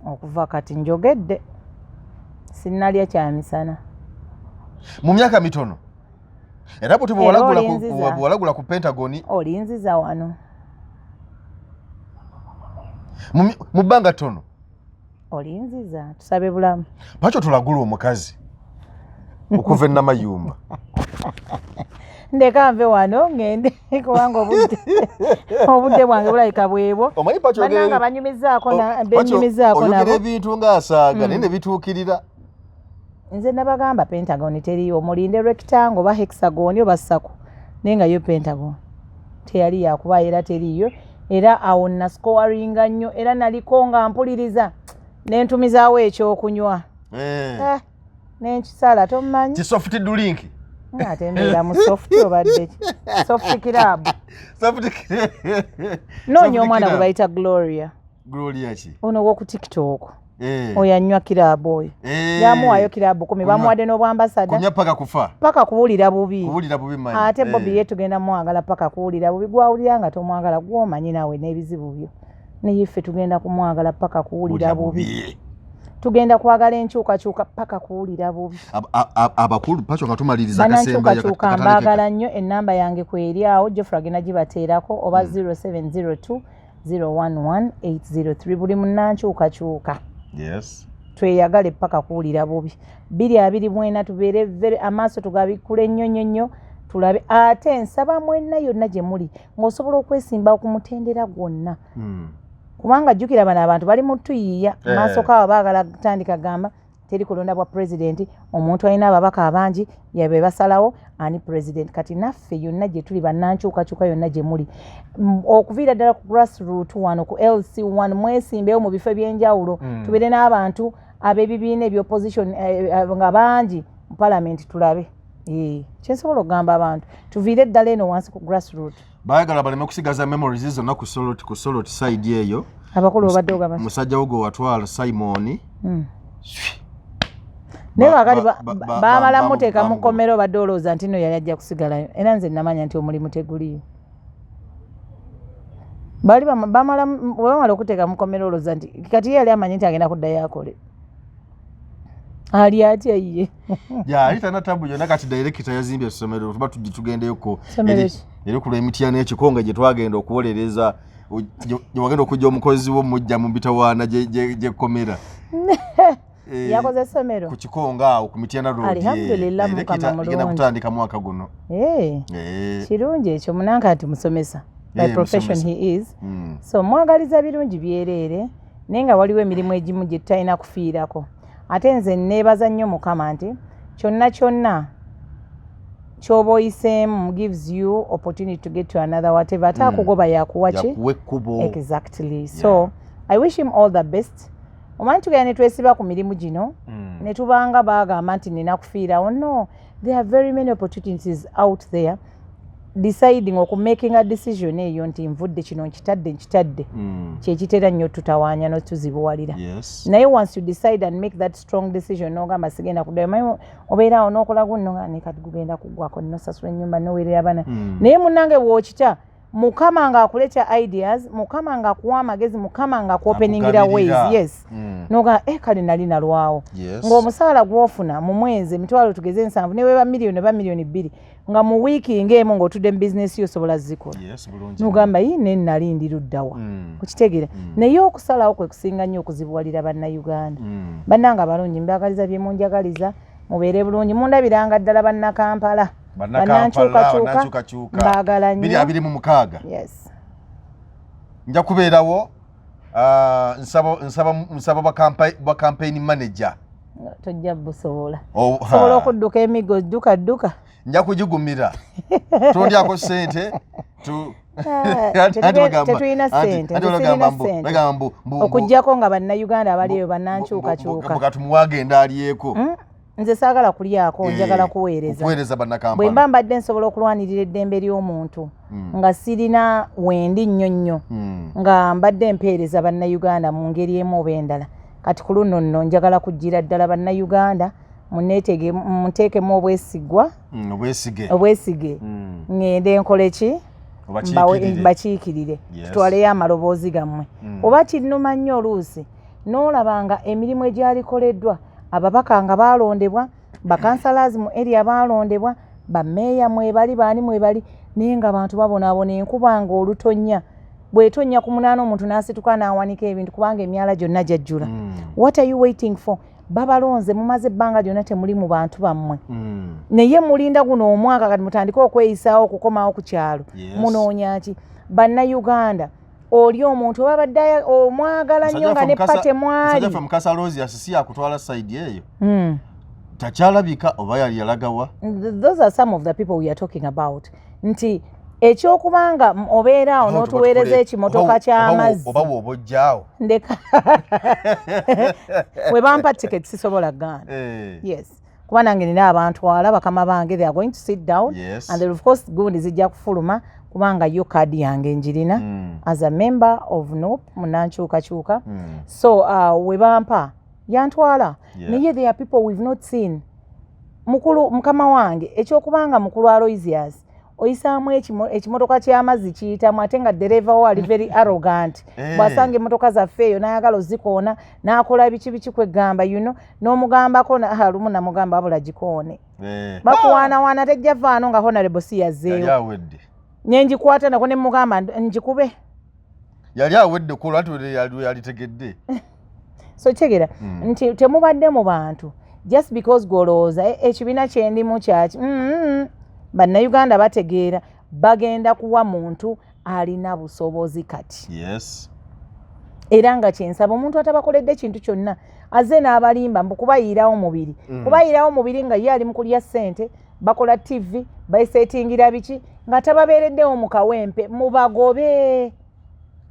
okuva kati njogedde sinnalya kyamisana mu myaka mitono era bwe bwewalagula ku Pentagoni olinziza wano mu bbanga ttono olinziza tusabe bulamu Pacho tulagula omukazi okuva e Namayumba ndeka nve wano ngende kubanga obudde bwange bulabika bwebwo bannanga banyumizaako oyogera ebintu ng'asaaga naye ne bituukirira nze nabagamba Pentagon teriyo mulinde rectangle oba hexagon oba sako naye nga yo Pentagon teyali yakuba era teriyo era awo nascoringa nnyo era naliko nga mpuliriza nentumizaawo ekyokunywa nenkisala tomumanyi kisoft drink atembeera mu soft obadde soft club noonya omwana gwe bayita Gloria ki ono w'oku TikTok oyo anywa kiraabu oyo yamuwaayo kiraabu 10 bamuwadde n'obwambasada kunywa paka kufa paka kuwulira bubi manyi ate Bobby ye tugenda mwagala paka kuwulira bubi gwawulira nga tomwagala gwomanyi naawe n'ebizibu byo naye ffe tugenda kumwagala paka kuwulira bubi tugenda kwagala enkyukakyuka paka kuwulira bubi abakulu Pacho nga tumaliriza akasemba banankyukakyuka mbaagala nnyo ennamba yange kweri awo Geoffrey agenda gibateerako oba 0702 011 buli munnankyukakyuka tweyagale paka kuwulira bubi 224 tubeere amaaso tugabikule nnyo tulabe ate nsaba mwenna yonna gye muli ng'osobola okwesimba okumutendera gwonna kubanga jjukira bano abantu bali mu tuyiiya maaso kaabo baagala kutandika gamba teri kulonda bwa pulezidenti omuntu alina ababaka abangi yabe basalawo ani pulezidenti kati naffe yonna gye tuli bannankyukakyuka yonna gye muli okuviira ddala ku grassroot wano ku LC1 mwesimbeyo mu bifo ebyenjawulo tubeere n'abantu ab'ebibiina ebyopposition nga bangi mu palamenti tulabe kyensobola okugamba abantu tuviire eddala eno wansi ku grassroot baagala baleme kusigaza memories zonna ku solot side eyo abakulu obadde ogaba musajja wogo watwala Simon naye wakati baamala muteeka mu kkomera obadde olowooza nti no yali ajja kusigalayo era nze namanya nti omulimu teguliyo bamala okuteeka mu kkomera olowooza nti kati ye yali amanyi nti agenda kuddayo akole ali atya ye ali tana tabu yonna kati director yazimbye essomero tuba tugendeyoko eri ku lw'emityano y'ekikonga gye twagenda okuwolereza gye wagenda okujja omukozi wo mujja mu mbitawaana gyekkomera yakoze essomero ku kikonga awo ku mityana alhamdulillah mukama mulungi igenda kutandika mwaka guno kirungi ekyo munanka nti musomesa by profession he is so mwagaliza birungi byereere naye nga waliwo emirimu egimu gye tutalina kufiirako ate nze neebaza nnyo mukama nti kyonna ky'oba oyiseemu gives you opportunity to get to another whatever ate akugoba yakuwa ki exactly so I wish him all the best omanyi tugenda ne twesiba ku mirimu gino ne tubanga baagamba nti nina kufiirawo. No, there are very many opportunities out there. Deciding making a decision eyo nti nvudde kino nkitadde kyekitera nnyo tutawaanya n'otuzibuwalira. Naye once you decide and make that strong decision n'ogamba sigenda kuddayo, manyi obeeraawo n'okola gunno nga ne kati gugenda kuggwako nnosasula ennyumba n'oweerera abaana. Naye munnange bw'okita Mukama ng'akuleeta ideas, Mukama ng'akuwa amagezi, Mukama ng'akuopeningira ways. Yes. Noga kale nali nalwawo. Ng'omusaala gw'ofuna mu mwezi emitwalo tugeze 7 ne weeba miliyoni ba miliyoni 2 nga mu wiiki ng'emu ng'otudde mu bizinesi yo osobola zikola. Nogamba ne nali ndi luddawa. Okitegeera. Naye okusalawo kwe kusinga nnyo okuzibuwalira bannayuganda. Bannanga abalungi mbagaliza bye munjagaliza mubeere bulungi mundabiranga ddala bannakampala. Bannakyuka mbagala nnyo 226. Yes. Nja kubeerawo nsaba ba campaign manager. Tojja busobola. Sobola okudduka emigo dduka. Nja kugigumira. Tondyako ssente tetulina ssente okuggyako nga bannayuganda abaliyo bannankyuka tumuwagenda alyeko. Nze saagala kulyako njagala kuweereza bannakampala. Bwe mba mbadde nsobola okulwanirira eddembe ly'omuntu nga sirina wendi nnyo nga mbadde mpeereza bannayuganda mu ngeri emu oba endala. Kati ku luno nno njagala kujjira ddala bannayuganda munteekemu obwesige ngende nkole ki bakiikirire tutwaleyo amaloboozi gammwe. Oba kinnuma nnyo oluusi n'olabanga emirimu egyalikoleddwa ababaka nga balondebwa, bakansalazi mu area balondebwa, bameeya mwebali baani mwebali naye nga abantu babonaabona enkuba nga olutonnya bw'etonnya ku munaana omuntu n'asituka n'awanika ebintu kubanga emyala gyonna gyajjula. What are you waiting for? Babalonze mumaze ebbanga lyonna temuli mu bantu bammwe. Naye mulinda guno omwaka kati mutandike okweyisaawo okukomawo ku kyalo. Munoonya ki? Bannayuganda oli omuntu babadde omwagala nnyo nga ne pate mwali. Sajja Mukasa Rose asisi akutwala side eyo. Takyalabika oba yali yalagawa. Those are some of the people we are talking about. Nti ekyokubanga obeeraawo n'otuweereza ekimotoka ky'amazzi. Oba w'obojjaawo. Ndeka. We bampa ticket sisobola gana. Yes. Kuba nange nina abantwala bakama bange they are going to sit down and then of course gundi zijja kufuluma kubanga yo kadi yange njirina as a member of NOP munankyukakyuka. So we bampa yantwala. Naye there are people we've not seen. Mukama wange ekyokubanga mukulu Aloysius oyisaamu ekimotoka ky'amazzi kiyitamu ate nga dereva wo ali very arrogant. Bw'asanga emmotoka zaffe eyo n'ayagala ozikoona n'akola biki kwegamba n'omugambako lumu namugamba wabula gikoone. Bakuwaanawaana tejja vaano nga honorable si yazzeeyo. Nye ngikwata nako ne mugamba njikube. Yali awedde kola ate yalitegedde. So kitegeera nti temubadde mu bantu just because golooza ekibiina kyendimu kyaki. Bannayuganda bategeera bagenda kuwa muntu alina busobozi kati. Era nga kyensaba omuntu atabakoledde kintu kyonna azze n'abalimba mbu kubayiirawo mubiri. Kubayiirawo mubiri nga ye ali mu kulya ssente bakola TV bayisetingira biki nga tababeereddewo mu kawempe mubagobe.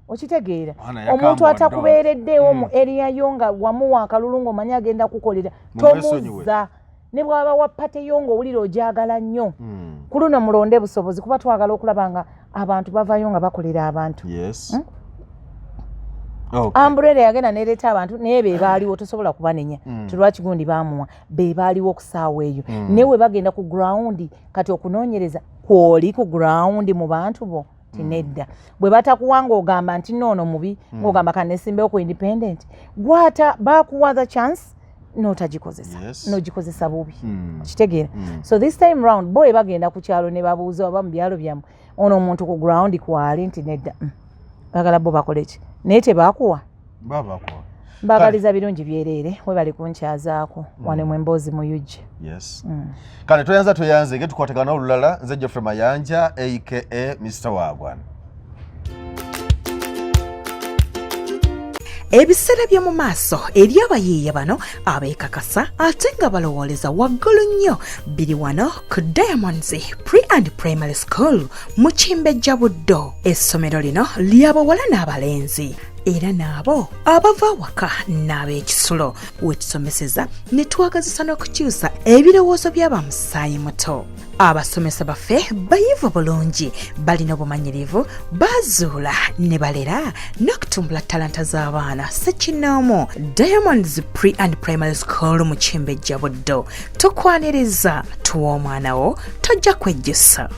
Okitegeera omuntu atakubeereddewo mu area yo nga wamuwa akalulu ng'omanyi agenda kukolera tomuzza. Ne bw'aba wa pate yo ng'owulira ogyagala nnyo. Ku luno mulonde busobozi kuba twagala okulaba nga abantu bavayo nga bakolera abantu. Umbrella yagenda nereeta abantu naye be baaliwo tosobola kubanenya. Tulwaki gundi baamuwa be baaliwo okusaawa eyo. Newe bagenda ku ground kati okunoonyereza kwoli ku ground mu bantu bo tinedda. Bwe batakuwanga ogamba nti noono mubi ng'ogamba kanesimbewo ku independent gwata bakuwa the chance n'otagikozesa n'ogikozesa bubi. Kitegeera. So this time round boy bagenda ku kyalo ne babuuza oba mu byalo byamu ono omuntu ku ground kwali nti nedda bagala bo bakole ki naye tebakuwa mbagaliza birungi byereere we bali kunkyazaako wane mu emboozi mu yujje. Kale toyanze ge tukwatagana olulala nze Geoffrey Mayanja aka Mr. Wagwan. Ebiseera by'omu maaso eri abayiiya bano abeekakasa ate nga balowooleza waggulu nnyo biri wano ku Diamonds Pre and Primary School mu Kimbejja Buddo. Essomero lino ly'abawala n'abalenzi. era n'abo abava waka n'ab'ekisulo wetusomeseza ne twagazisa n'okukyusa ebirowoozo by'abamusaayi muto. Abasomesa baffe bayivu bulungi, balina obumanyirivu, bazuula ne balera n'okutumbula talanta z'abaana ssekinnoomu. Diamonds Pre and Primary School mu Kimbejja Buddo. Tukwaniriza tuwa omwana wo tojja kwejjusa.